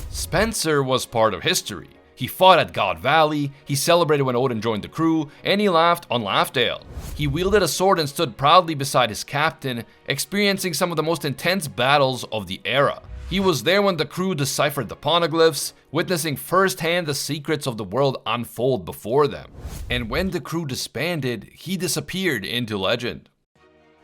Spencer was part of history. He fought at God Valley, he celebrated when Oden joined the crew, and he laughed on Laughdale. He wielded a sword and stood proudly beside his captain, experiencing some of the most intense battles of the era. He was there when the crew deciphered the poneglyphs, witnessing firsthand the secrets of the world unfold before them. And when the crew disbanded, he disappeared into legend.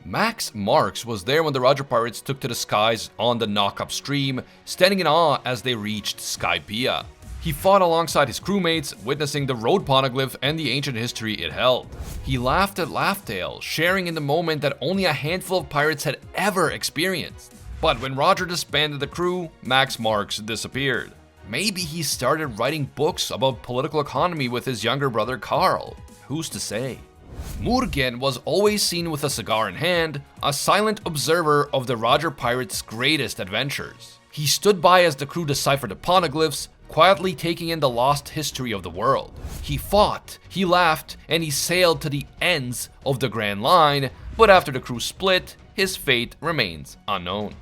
Max Marks was there when the Roger Pirates took to the skies on the Knock-Up Stream, standing in awe as they reached Skypiea. He fought alongside his crewmates, witnessing the road poneglyph and the ancient history it held. He laughed at Laughdale, sharing in the moment that only a handful of pirates had ever experienced. But when Roger disbanded the crew, Max Marks disappeared. Maybe he started writing books about political economy with his younger brother Carl. Who's to say? Mugen was always seen with a cigar in hand, a silent observer of the Roger Pirates' greatest adventures. He stood by as the crew deciphered the poneglyphs, quietly taking in the lost history of the world. He fought, he laughed, and he sailed to the ends of the Grand Line, but after the crew split, his fate remains unknown.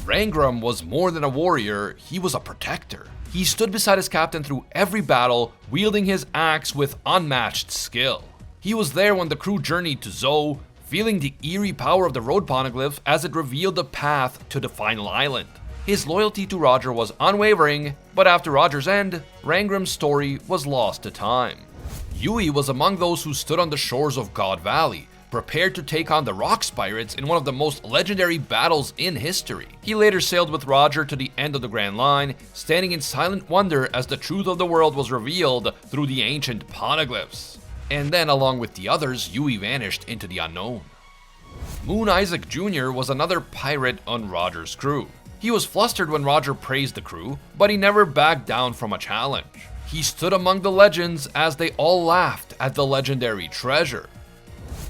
Rangram was more than a warrior, he was a protector. He stood beside his captain through every battle, wielding his axe with unmatched skill. He was there when the crew journeyed to Zou, feeling the eerie power of the road poneglyph as it revealed the path to the final island. His loyalty to Roger was unwavering, but after Roger's end, Rangram's story was lost to time. Yui was among those who stood on the shores of God Valley, prepared to take on the Rocks Pirates in one of the most legendary battles in history. He later sailed with Roger to the end of the Grand Line, standing in silent wonder as the truth of the world was revealed through the ancient poneglyphs. And then, along with the others, Yui vanished into the unknown. Moon Isaac Jr. was another pirate on Roger's crew. He was flustered when Roger praised the crew, but he never backed down from a challenge. He stood among the legends as they all laughed at the legendary treasure.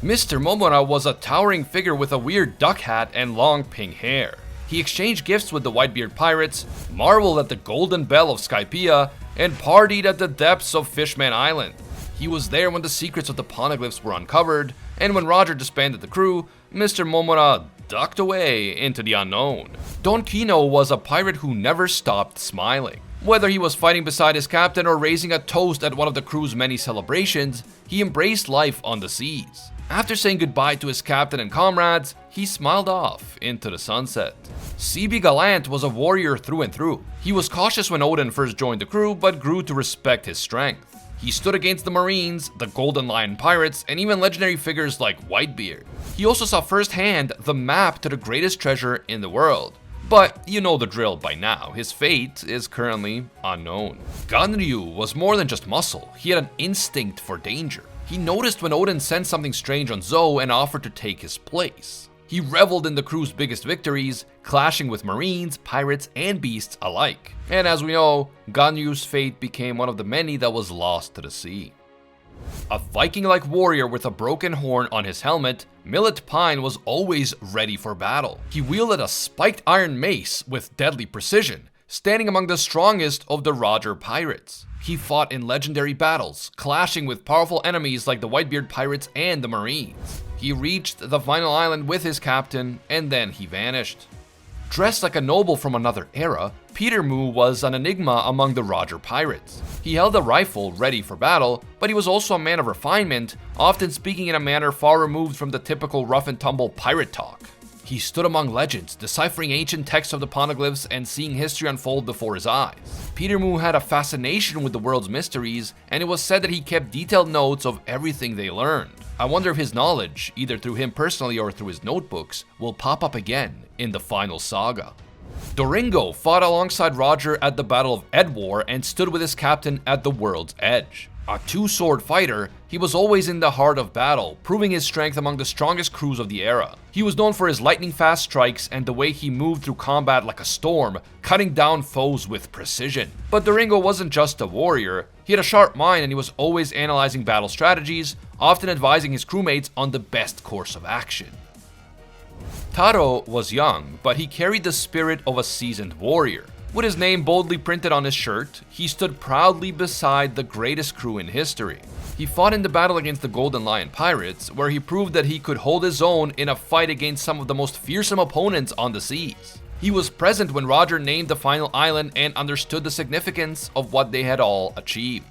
Mr. Momura was a towering figure with a weird duck hat and long pink hair. He exchanged gifts with the Whitebeard pirates, marveled at the golden bell of Skypiea, and partied at the depths of Fishman Island. He was there when the secrets of the poneglyphs were uncovered, and when Roger disbanded the crew, Mr. Momura ducked away into the unknown. Don Kino was a pirate who never stopped smiling. Whether he was fighting beside his captain or raising a toast at one of the crew's many celebrations, he embraced life on the seas. After saying goodbye to his captain and comrades, he smiled off into the sunset. CB Gallant was a warrior through and through. He was cautious when Oden first joined the crew, but grew to respect his strength. He stood against the Marines, the Golden Lion Pirates, and even legendary figures like Whitebeard. He also saw firsthand the map to the greatest treasure in the world. But you know the drill by now, his fate is currently unknown. Ganryu was more than just muscle, he had an instinct for danger. He noticed when Oden sensed something strange on Zou and offered to take his place. He reveled in the crew's biggest victories, clashing with Marines, pirates, and beasts alike. And as we know, Ganyu's fate became one of the many that was lost to the sea. A Viking-like warrior with a broken horn on his helmet, Millet Pine was always ready for battle. He wielded a spiked iron mace with deadly precision, standing among the strongest of the Roger pirates. He fought in legendary battles, clashing with powerful enemies like the Whitebeard pirates and the Marines. He reached the final island with his captain, and then he vanished. Dressed like a noble from another era, Peter Moo was an enigma among the Roger pirates. He held a rifle ready for battle, but he was also a man of refinement, often speaking in a manner far removed from the typical rough-and-tumble pirate talk. He stood among legends, deciphering ancient texts of the poneglyphs and seeing history unfold before his eyes. Peter Moo had a fascination with the world's mysteries, and it was said that he kept detailed notes of everything they learned. I wonder if his knowledge, either through him personally or through his notebooks, will pop up again in the final saga. Doringo fought alongside Roger at the Battle of Edwar and stood with his captain at the world's edge. A two-sword fighter, he was always in the heart of battle, proving his strength among the strongest crews of the era. He was known for his lightning-fast strikes and the way he moved through combat like a storm, cutting down foes with precision. But Doringo wasn't just a warrior, he had a sharp mind and he was always analyzing battle strategies, often advising his crewmates on the best course of action. Taro was young, but he carried the spirit of a seasoned warrior. With his name boldly printed on his shirt, he stood proudly beside the greatest crew in history. He fought in the battle against the Golden Lion pirates, where he proved that he could hold his own in a fight against some of the most fearsome opponents on the seas. He was present when Roger named the final island and understood the significance of what they had all achieved.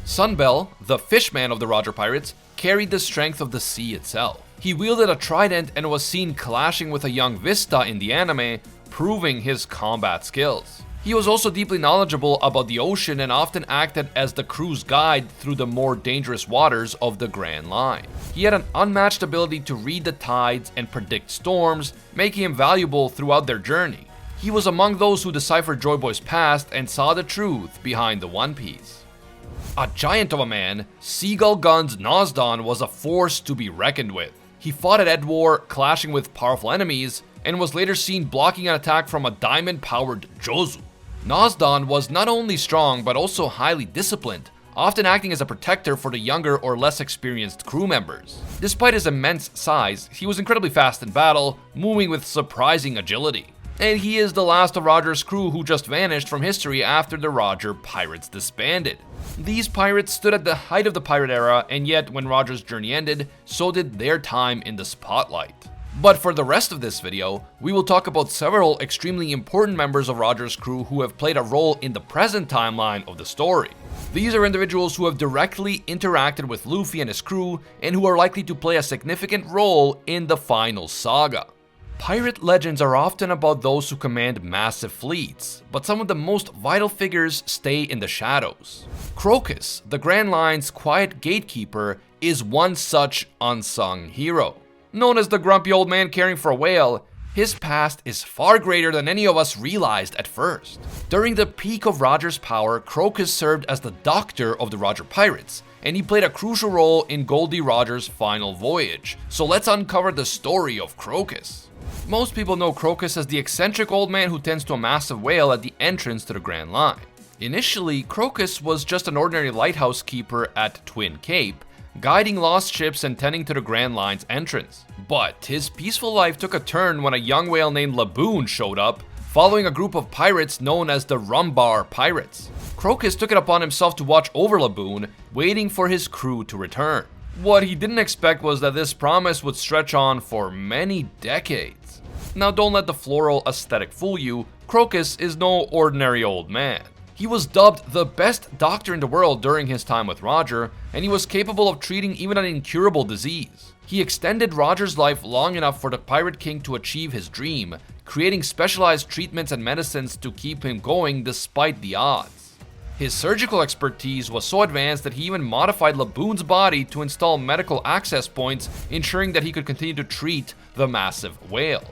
Sunbel, the fishman of the Roger pirates, carried the strength of the sea itself. He wielded a trident and was seen clashing with a young Vista in the anime, proving his combat skills. He was also deeply knowledgeable about the ocean and often acted as the crew's guide through the more dangerous waters of the Grand Line. He had an unmatched ability to read the tides and predict storms, making him valuable throughout their journey. He was among those who deciphered Joy Boy's past and saw the truth behind the One Piece. A giant of a man, Seagull Gun's Nosdon was a force to be reckoned with. He fought at Edwar, clashing with powerful enemies, and was later seen blocking an attack from a diamond-powered Jozu. Nosdon was not only strong but also highly disciplined, often acting as a protector for the younger or less experienced crew members. Despite his immense size, he was incredibly fast in battle, moving with surprising agility. And he is the last of Roger's crew who just vanished from history after the Roger pirates disbanded. These pirates stood at the height of the pirate era, and yet when Roger's journey ended, so did their time in the spotlight. But for the rest of this video, we will talk about several extremely important members of Roger's crew who have played a role in the present timeline of the story. These are individuals who have directly interacted with Luffy and his crew, and who are likely to play a significant role in the final saga. Pirate legends are often about those who command massive fleets, but some of the most vital figures stay in the shadows. Crocus, the Grand Line's quiet gatekeeper, is one such unsung hero. Known as the grumpy old man caring for a whale, his past is far greater than any of us realized at first. During the peak of Roger's power, Crocus served as the doctor of the Roger pirates, and he played a crucial role in Gol D. Roger's final voyage. So let's uncover the story of Crocus. Most people know Crocus as the eccentric old man who tends to a massive whale at the entrance to the Grand Line. Initially, Crocus was just an ordinary lighthouse keeper at Twin Cape, guiding lost ships and tending to the Grand Line's entrance. But his peaceful life took a turn when a young whale named Laboon showed up, following a group of pirates known as the Rumbar Pirates. Crocus took it upon himself to watch over Laboon, waiting for his crew to return. What he didn't expect was that this promise would stretch on for many decades. Now don't let the floral aesthetic fool you, Crocus is no ordinary old man. He was dubbed the best doctor in the world during his time with Roger, and he was capable of treating even an incurable disease. He extended Roger's life long enough for the Pirate King to achieve his dream, creating specialized treatments and medicines to keep him going despite the odds. His surgical expertise was so advanced that he even modified Laboon's body to install medical access points, ensuring that he could continue to treat the massive whale.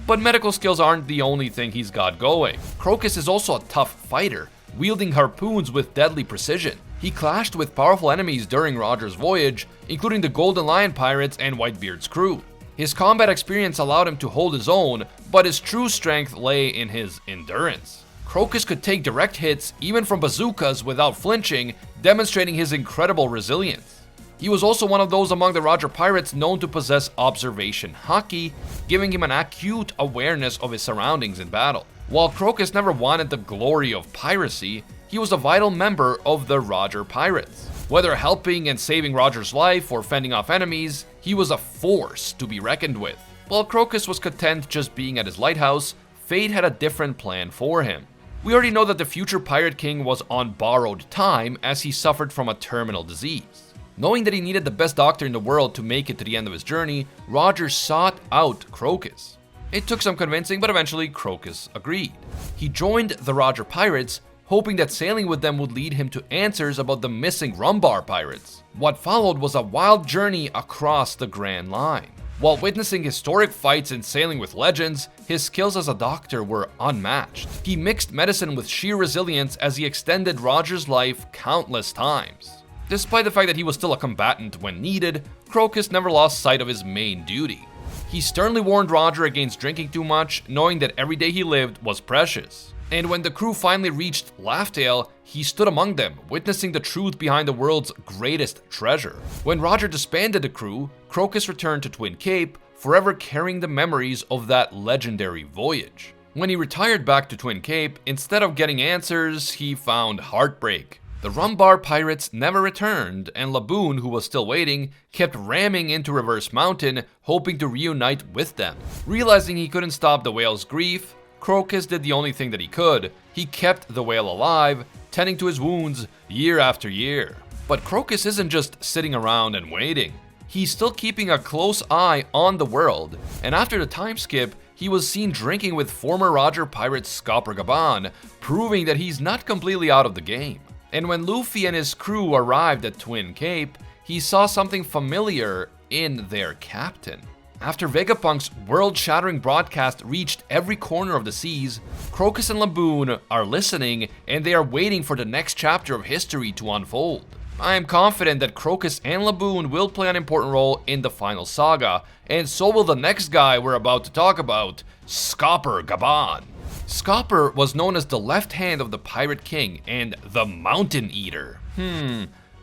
But medical skills aren't the only thing he's got going. Crocus is also a tough fighter, wielding harpoons with deadly precision. He clashed with powerful enemies during Roger's voyage, including the Golden Lion pirates and Whitebeard's crew. His combat experience allowed him to hold his own, but his true strength lay in his endurance. Crocus could take direct hits, even from bazookas, without flinching, demonstrating his incredible resilience. He was also one of those among the Roger pirates known to possess observation haki, giving him an acute awareness of his surroundings in battle. While Crocus never wanted the glory of piracy, he was a vital member of the Roger Pirates. Whether helping and saving Roger's life or fending off enemies, he was a force to be reckoned with. While Crocus was content just being at his lighthouse, fate had a different plan for him. We already know that the future Pirate King was on borrowed time as he suffered from a terminal disease. Knowing that he needed the best doctor in the world to make it to the end of his journey, Roger sought out Crocus. It took some convincing, but eventually Crocus agreed. He joined the Roger Pirates, hoping that sailing with them would lead him to answers about the missing Rumbar pirates. What followed was a wild journey across the Grand Line. While witnessing historic fights and sailing with legends, his skills as a doctor were unmatched. He mixed medicine with sheer resilience as he extended Roger's life countless times. Despite the fact that he was still a combatant when needed, Crocus never lost sight of his main duty. He sternly warned Roger against drinking too much, knowing that every day he lived was precious. And when the crew finally reached Laughdale, he stood among them, witnessing the truth behind the world's greatest treasure. When Roger disbanded the crew, Crocus returned to Twin Cape, forever carrying the memories of that legendary voyage. When he retired back to Twin Cape, instead of getting answers, he found heartbreak. The Rumbar pirates never returned, and Laboon, who was still waiting, kept ramming into Reverse Mountain, hoping to reunite with them. Realizing he couldn't stop the whale's grief, Crocus did the only thing that he could. He kept the whale alive, tending to his wounds year after year. But Crocus isn't just sitting around and waiting. He's still keeping a close eye on the world, and after the time skip, he was seen drinking with former Roger pirate Scopper Gaban, proving that he's not completely out of the game. And when Luffy and his crew arrived at Twin Cape, he saw something familiar in their captain. After Vegapunk's world-shattering broadcast reached every corner of the seas, Crocus and Laboon are listening, and they are waiting for the next chapter of history to unfold. I am confident that Crocus and Laboon will play an important role in the final saga, and so will the next guy we're about to talk about, Scopper Gaban. Scopper was known as the left hand of the Pirate King and the Mountain Eater.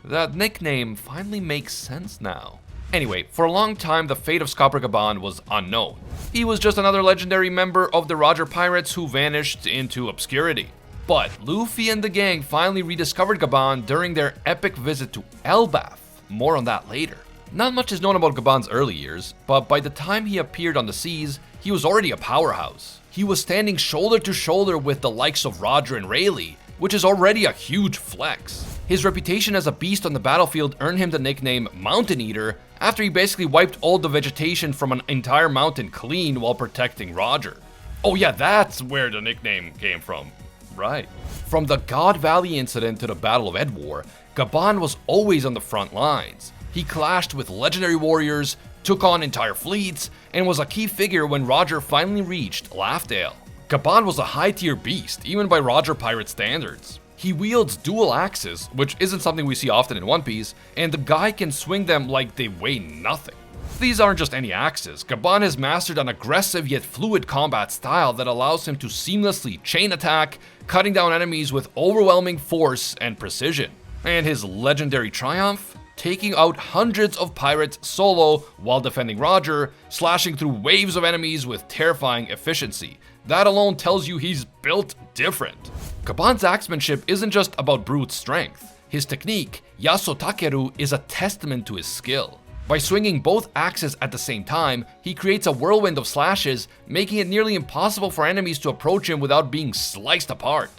That nickname finally makes sense now. Anyway, for a long time, the fate of Scopper Gaban was unknown. He was just another legendary member of the Roger Pirates who vanished into obscurity. But Luffy and the gang finally rediscovered Gaban during their epic visit to Elbaf. More on that later. Not much is known about Gaban's early years, but by the time he appeared on the seas, he was already a powerhouse. He was standing shoulder to shoulder with the likes of Roger and Rayleigh, which is already a huge flex. His reputation as a beast on the battlefield earned him the nickname Mountain Eater after he basically wiped all the vegetation from an entire mountain clean while protecting Roger. Oh yeah, that's where the nickname came from. Right. From the God Valley incident to the Battle of Edwar, Gaban was always on the front lines. He clashed with legendary warriors, took on entire fleets, and was a key figure when Roger finally reached Laughdale. Gaban was a high-tier beast, even by Roger pirate standards. He wields dual axes, which isn't something we see often in One Piece, and the guy can swing them like they weigh nothing. These aren't just any axes. Gaban has mastered an aggressive yet fluid combat style that allows him to seamlessly chain attack, cutting down enemies with overwhelming force and precision. And his legendary triumph? Taking out hundreds of pirates solo while defending Roger, slashing through waves of enemies with terrifying efficiency. That alone tells you he's built different. Gaban's axemanship isn't just about brute strength. His technique, Yaso Takeru, is a testament to his skill. By swinging both axes at the same time, he creates a whirlwind of slashes, making it nearly impossible for enemies to approach him without being sliced apart.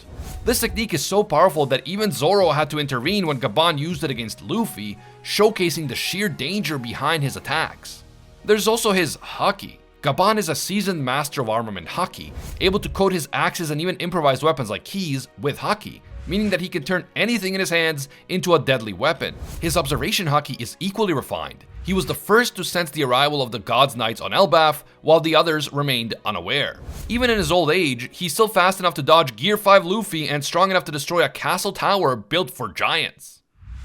This technique is so powerful that even Zoro had to intervene when Gaban used it against Luffy, showcasing the sheer danger behind his attacks. There's also his haki. Gaban is a seasoned master of armament haki, able to coat his axes and even improvised weapons like keys with haki, meaning that he can turn anything in his hands into a deadly weapon. His observation haki is equally refined. He was the first to sense the arrival of the God's Knights on Elbaf, while the others remained unaware. Even in his old age, he's still fast enough to dodge Gear 5 Luffy and strong enough to destroy a castle tower built for giants.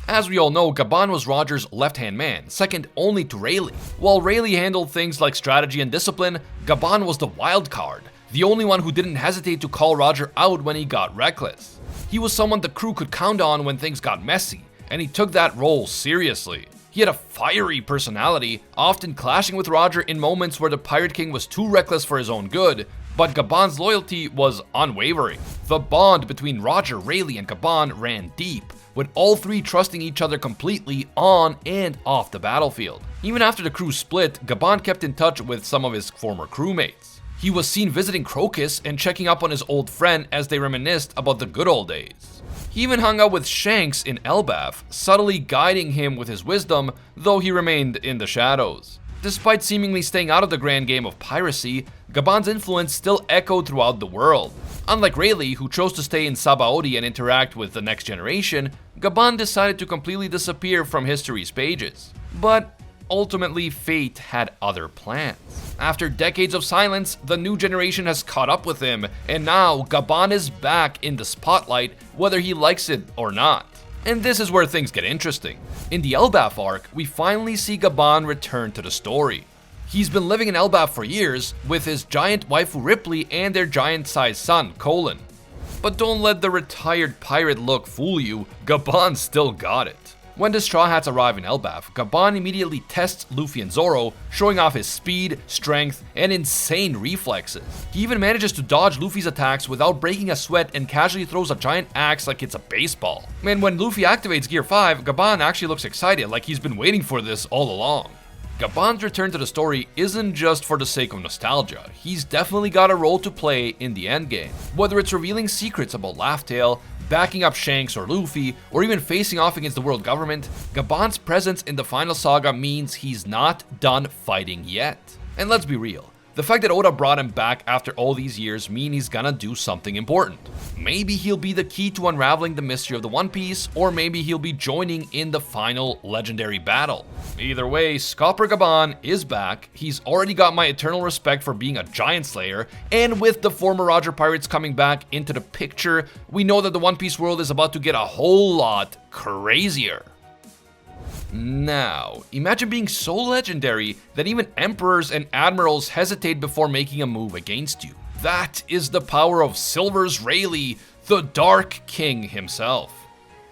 As we all know, Gaban was Roger's left-hand man, second only to Rayleigh. While Rayleigh handled things like strategy and discipline, Gaban was the wild card, the only one who didn't hesitate to call Roger out when he got reckless. He was someone the crew could count on when things got messy, and he took that role seriously. He had a fiery personality, often clashing with Roger in moments where the Pirate King was too reckless for his own good, but Gaban's loyalty was unwavering. The bond between Roger, Rayleigh, and Gaban ran deep, with all three trusting each other completely on and off the battlefield. Even after the crew split, Gaban kept in touch with some of his former crewmates. He was seen visiting Crocus and checking up on his old friend as they reminisced about the good old days. He even hung out with Shanks in Elbaf, subtly guiding him with his wisdom, though he remained in the shadows. Despite seemingly staying out of the grand game of piracy, Gaban's influence still echoed throughout the world. Unlike Rayleigh, who chose to stay in Sabaody and interact with the next generation, Gaban decided to completely disappear from history's pages. But ultimately, fate had other plans. After decades of silence, the new generation has caught up with him, and now Gaban is back in the spotlight, whether he likes it or not. And this is where things get interesting. In the Elbaf arc, we finally see Gaban return to the story. He's been living in Elbaf for years, with his giant waifu Ripley and their giant-sized son, Colin. But don't let the retired pirate look fool you, Gaban still got it. When the Straw Hats arrive in Elbaf, Gaban immediately tests Luffy and Zoro, showing off his speed, strength, and insane reflexes. He even manages to dodge Luffy's attacks without breaking a sweat and casually throws a giant axe like it's a baseball. And when Luffy activates Gear 5, Gaban actually looks excited, like he's been waiting for this all along. Gaban's return to the story isn't just for the sake of nostalgia, he's definitely got a role to play in the endgame. Whether it's revealing secrets about Laugh Tale, backing up Shanks or Luffy, or even facing off against the world government, Gaban's presence in the final saga means he's not done fighting yet. And let's be real, the fact that Oda brought him back after all these years mean he's gonna do something important. Maybe he'll be the key to unraveling the mystery of the One Piece, or maybe he'll be joining in the final legendary battle. Either way, Scopper Gaban is back, he's already got my eternal respect for being a giant slayer, and with the former Roger pirates coming back into the picture, we know that the One Piece world is about to get a whole lot crazier. Now, imagine being so legendary that even emperors and admirals hesitate before making a move against you. That is the power of Silver's Rayleigh, the Dark King himself.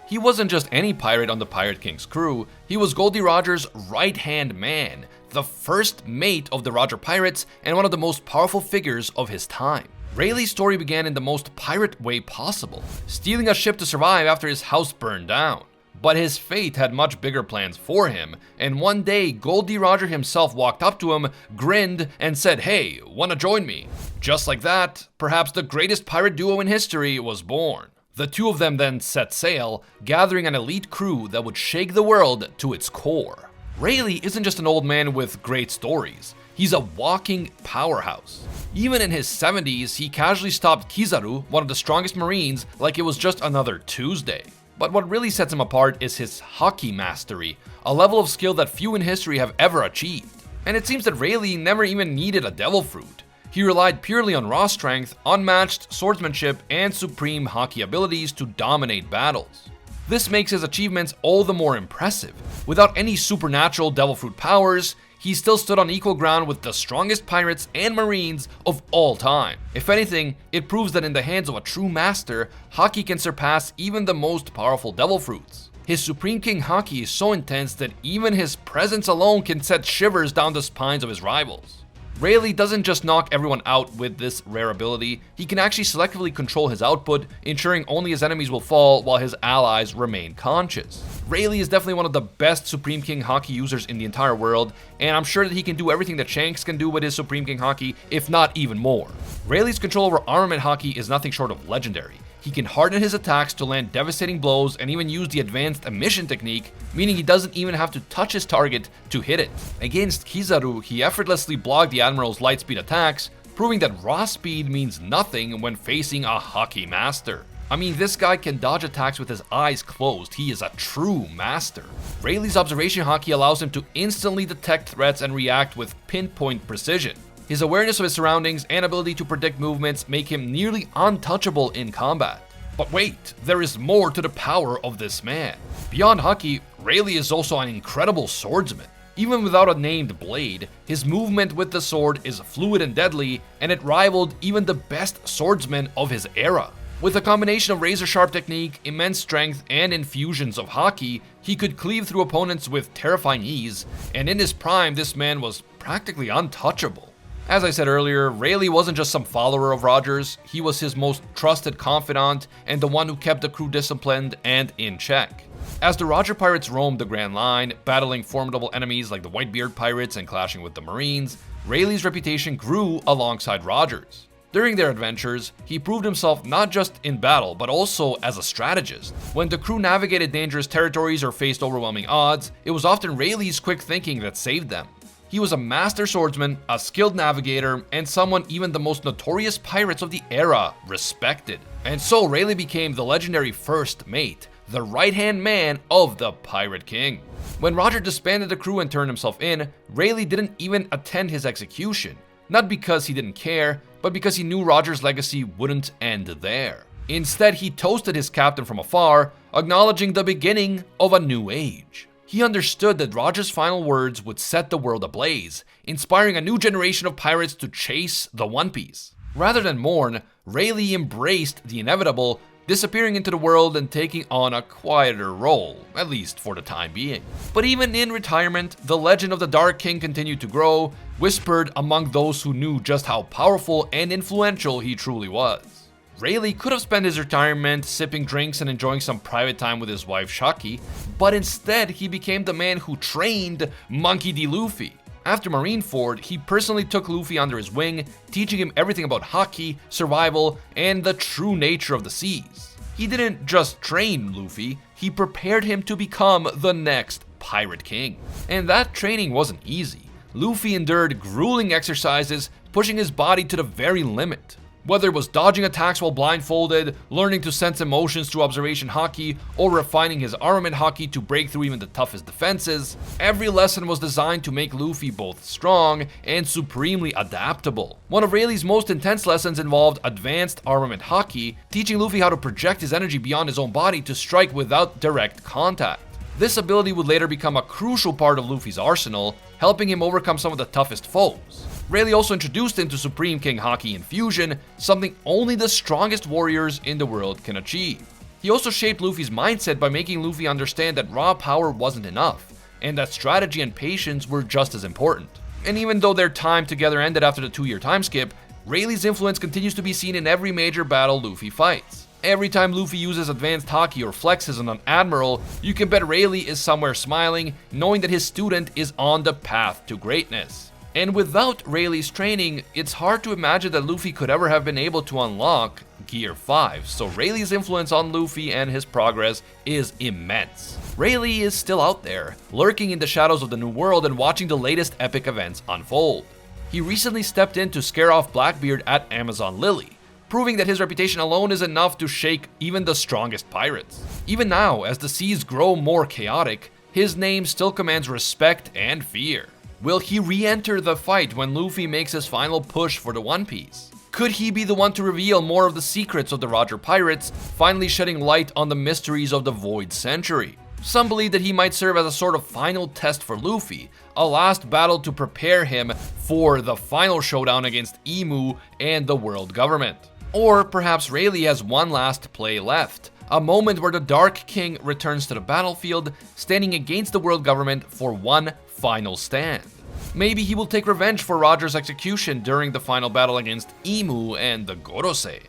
He wasn't just any pirate on the Pirate King's crew, he was Gol D Roger's right-hand man, the first mate of the Roger Pirates and one of the most powerful figures of his time. Rayleigh's story began in the most pirate way possible, stealing a ship to survive after his house burned down. But his fate had much bigger plans for him, and one day Gol D Roger himself walked up to him, grinned, and said, "Hey, wanna join me?" Just like that, perhaps the greatest pirate duo in history was born. The two of them then set sail, gathering an elite crew that would shake the world to its core. Rayleigh isn't just an old man with great stories, he's a walking powerhouse. Even in his 70s, he casually stopped Kizaru, one of the strongest marines, like it was just another Tuesday. But what really sets him apart is his hockey mastery, a level of skill that few in history have ever achieved. And it seems that Rayleigh never even needed a devil fruit. He relied purely on raw strength, unmatched swordsmanship, and supreme hockey abilities to dominate battles. This makes his achievements all the more impressive. Without any supernatural devil fruit powers, he still stood on equal ground with the strongest pirates and marines of all time. If anything, it proves that in the hands of a true master, Haki can surpass even the most powerful devil fruits. His Supreme King Haki is so intense that even his presence alone can set shivers down the spines of his rivals. Rayleigh doesn't just knock everyone out with this rare ability, he can actually selectively control his output, ensuring only his enemies will fall while his allies remain conscious. Rayleigh is definitely one of the best Supreme King Haki users in the entire world, and I'm sure that he can do everything that Shanks can do with his Supreme King Haki, if not even more. Rayleigh's control over armament Haki is nothing short of legendary. He can harden his attacks to land devastating blows and even use the advanced emission technique, meaning he doesn't even have to touch his target to hit it. Against Kizaru, he effortlessly blocked the Admiral's lightspeed attacks, proving that raw speed means nothing when facing a Haki master. I mean, this guy can dodge attacks with his eyes closed, he is a true master. Rayleigh's observation Haki allows him to instantly detect threats and react with pinpoint precision. His awareness of his surroundings and ability to predict movements make him nearly untouchable in combat. But wait, there is more to the power of this man. Beyond Haki, Rayleigh is also an incredible swordsman. Even without a named blade, his movement with the sword is fluid and deadly, and it rivaled even the best swordsmen of his era. With a combination of razor-sharp technique, immense strength, and infusions of Haki, he could cleave through opponents with terrifying ease, and in his prime, this man was practically untouchable. As I said earlier, Rayleigh wasn't just some follower of Roger's, he was his most trusted confidant and the one who kept the crew disciplined and in check. As the Roger pirates roamed the Grand Line, battling formidable enemies like the Whitebeard pirates and clashing with the Marines, Rayleigh's reputation grew alongside Roger's. During their adventures, he proved himself not just in battle, but also as a strategist. When the crew navigated dangerous territories or faced overwhelming odds, it was often Rayleigh's quick thinking that saved them. He was a master swordsman, a skilled navigator, and someone even the most notorious pirates of the era respected. And so Rayleigh became the legendary first mate, the right-hand man of the Pirate King. When Roger disbanded the crew and turned himself in, Rayleigh didn't even attend his execution. Not because he didn't care, but because he knew Roger's legacy wouldn't end there. Instead, he toasted his captain from afar, acknowledging the beginning of a new age. He understood that Roger's final words would set the world ablaze, inspiring a new generation of pirates to chase the One Piece. Rather than mourn, Rayleigh embraced the inevitable, disappearing into the world and taking on a quieter role, at least for the time being. But even in retirement, the legend of the Dark King continued to grow, whispered among those who knew just how powerful and influential he truly was. Rayleigh could have spent his retirement sipping drinks and enjoying some private time with his wife Shaki, but instead he became the man who trained Monkey D. Luffy. After Marineford, he personally took Luffy under his wing, teaching him everything about haki, survival, and the true nature of the seas. He didn't just train Luffy, he prepared him to become the next Pirate King. And that training wasn't easy. Luffy endured grueling exercises, pushing his body to the very limit. Whether it was dodging attacks while blindfolded, learning to sense emotions through observation haki, or refining his armament haki to break through even the toughest defenses, every lesson was designed to make Luffy both strong and supremely adaptable. One of Rayleigh's most intense lessons involved advanced armament haki, teaching Luffy how to project his energy beyond his own body to strike without direct contact. This ability would later become a crucial part of Luffy's arsenal, helping him overcome some of the toughest foes. Rayleigh also introduced him to Supreme King Haki Infusion, something only the strongest warriors in the world can achieve. He also shaped Luffy's mindset by making Luffy understand that raw power wasn't enough, and that strategy and patience were just as important. And even though their time together ended after the 2-year time skip, Rayleigh's influence continues to be seen in every major battle Luffy fights. Every time Luffy uses advanced haki or flexes on an admiral, you can bet Rayleigh is somewhere smiling, knowing that his student is on the path to greatness. And without Rayleigh's training, it's hard to imagine that Luffy could ever have been able to unlock Gear 5, so Rayleigh's influence on Luffy and his progress is immense. Rayleigh is still out there, lurking in the shadows of the New World and watching the latest epic events unfold. He recently stepped in to scare off Blackbeard at Amazon Lily, proving that his reputation alone is enough to shake even the strongest pirates. Even now, as the seas grow more chaotic, his name still commands respect and fear. Will he re-enter the fight when Luffy makes his final push for the One Piece? Could he be the one to reveal more of the secrets of the Roger Pirates, finally shedding light on the mysteries of the Void Century? Some believe that he might serve as a sort of final test for Luffy, a last battle to prepare him for the final showdown against Emu and the world government. Or perhaps Rayleigh has one last play left, a moment where the Dark King returns to the battlefield, standing against the world government for one final stand. Maybe he will take revenge for Roger's execution during the final battle against Emu and the Gorosei.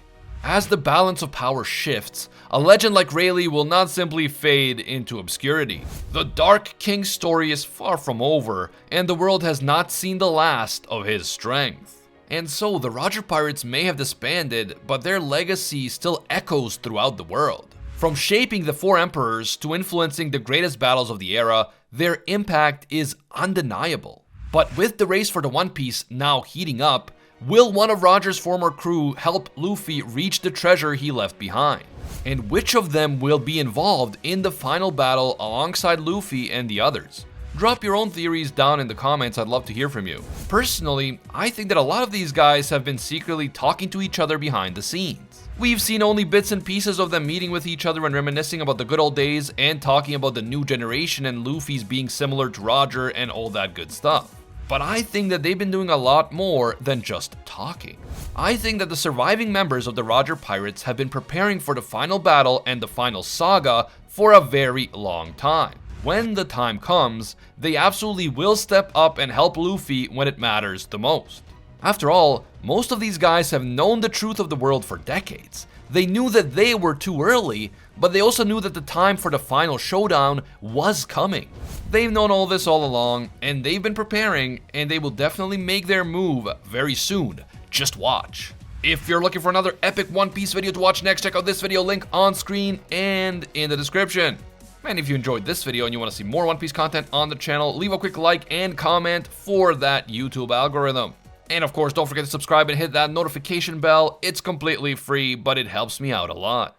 As the balance of power shifts, a legend like Rayleigh will not simply fade into obscurity. The Dark King's story is far from over, and the world has not seen the last of his strength. And so the Roger Pirates may have disbanded, but their legacy still echoes throughout the world. From shaping the 4 emperors to influencing the greatest battles of the era, their impact is undeniable. But with the race for the One Piece now heating up, will one of Roger's former crew help Luffy reach the treasure he left behind? And which of them will be involved in the final battle alongside Luffy and the others? Drop your own theories down in the comments, I'd love to hear from you. Personally, I think that a lot of these guys have been secretly talking to each other behind the scenes. We've seen only bits and pieces of them meeting with each other and reminiscing about the good old days and talking about the new generation and Luffy's being similar to Roger and all that good stuff. But I think that they've been doing a lot more than just talking. I think that the surviving members of the Roger Pirates have been preparing for the final battle and the final saga for a very long time. When the time comes, they absolutely will step up and help Luffy when it matters the most. After all, most of these guys have known the truth of the world for decades. They knew that they were too early, but they also knew that the time for the final showdown was coming. They've known all this all along, and they've been preparing, and they will definitely make their move very soon. Just watch. If you're looking for another epic One Piece video to watch next, check out this video, link on screen and in the description. And if you enjoyed this video and you want to see more One Piece content on the channel, leave a quick like and comment for that YouTube algorithm. And of course, don't forget to subscribe and hit that notification bell. It's completely free, but it helps me out a lot.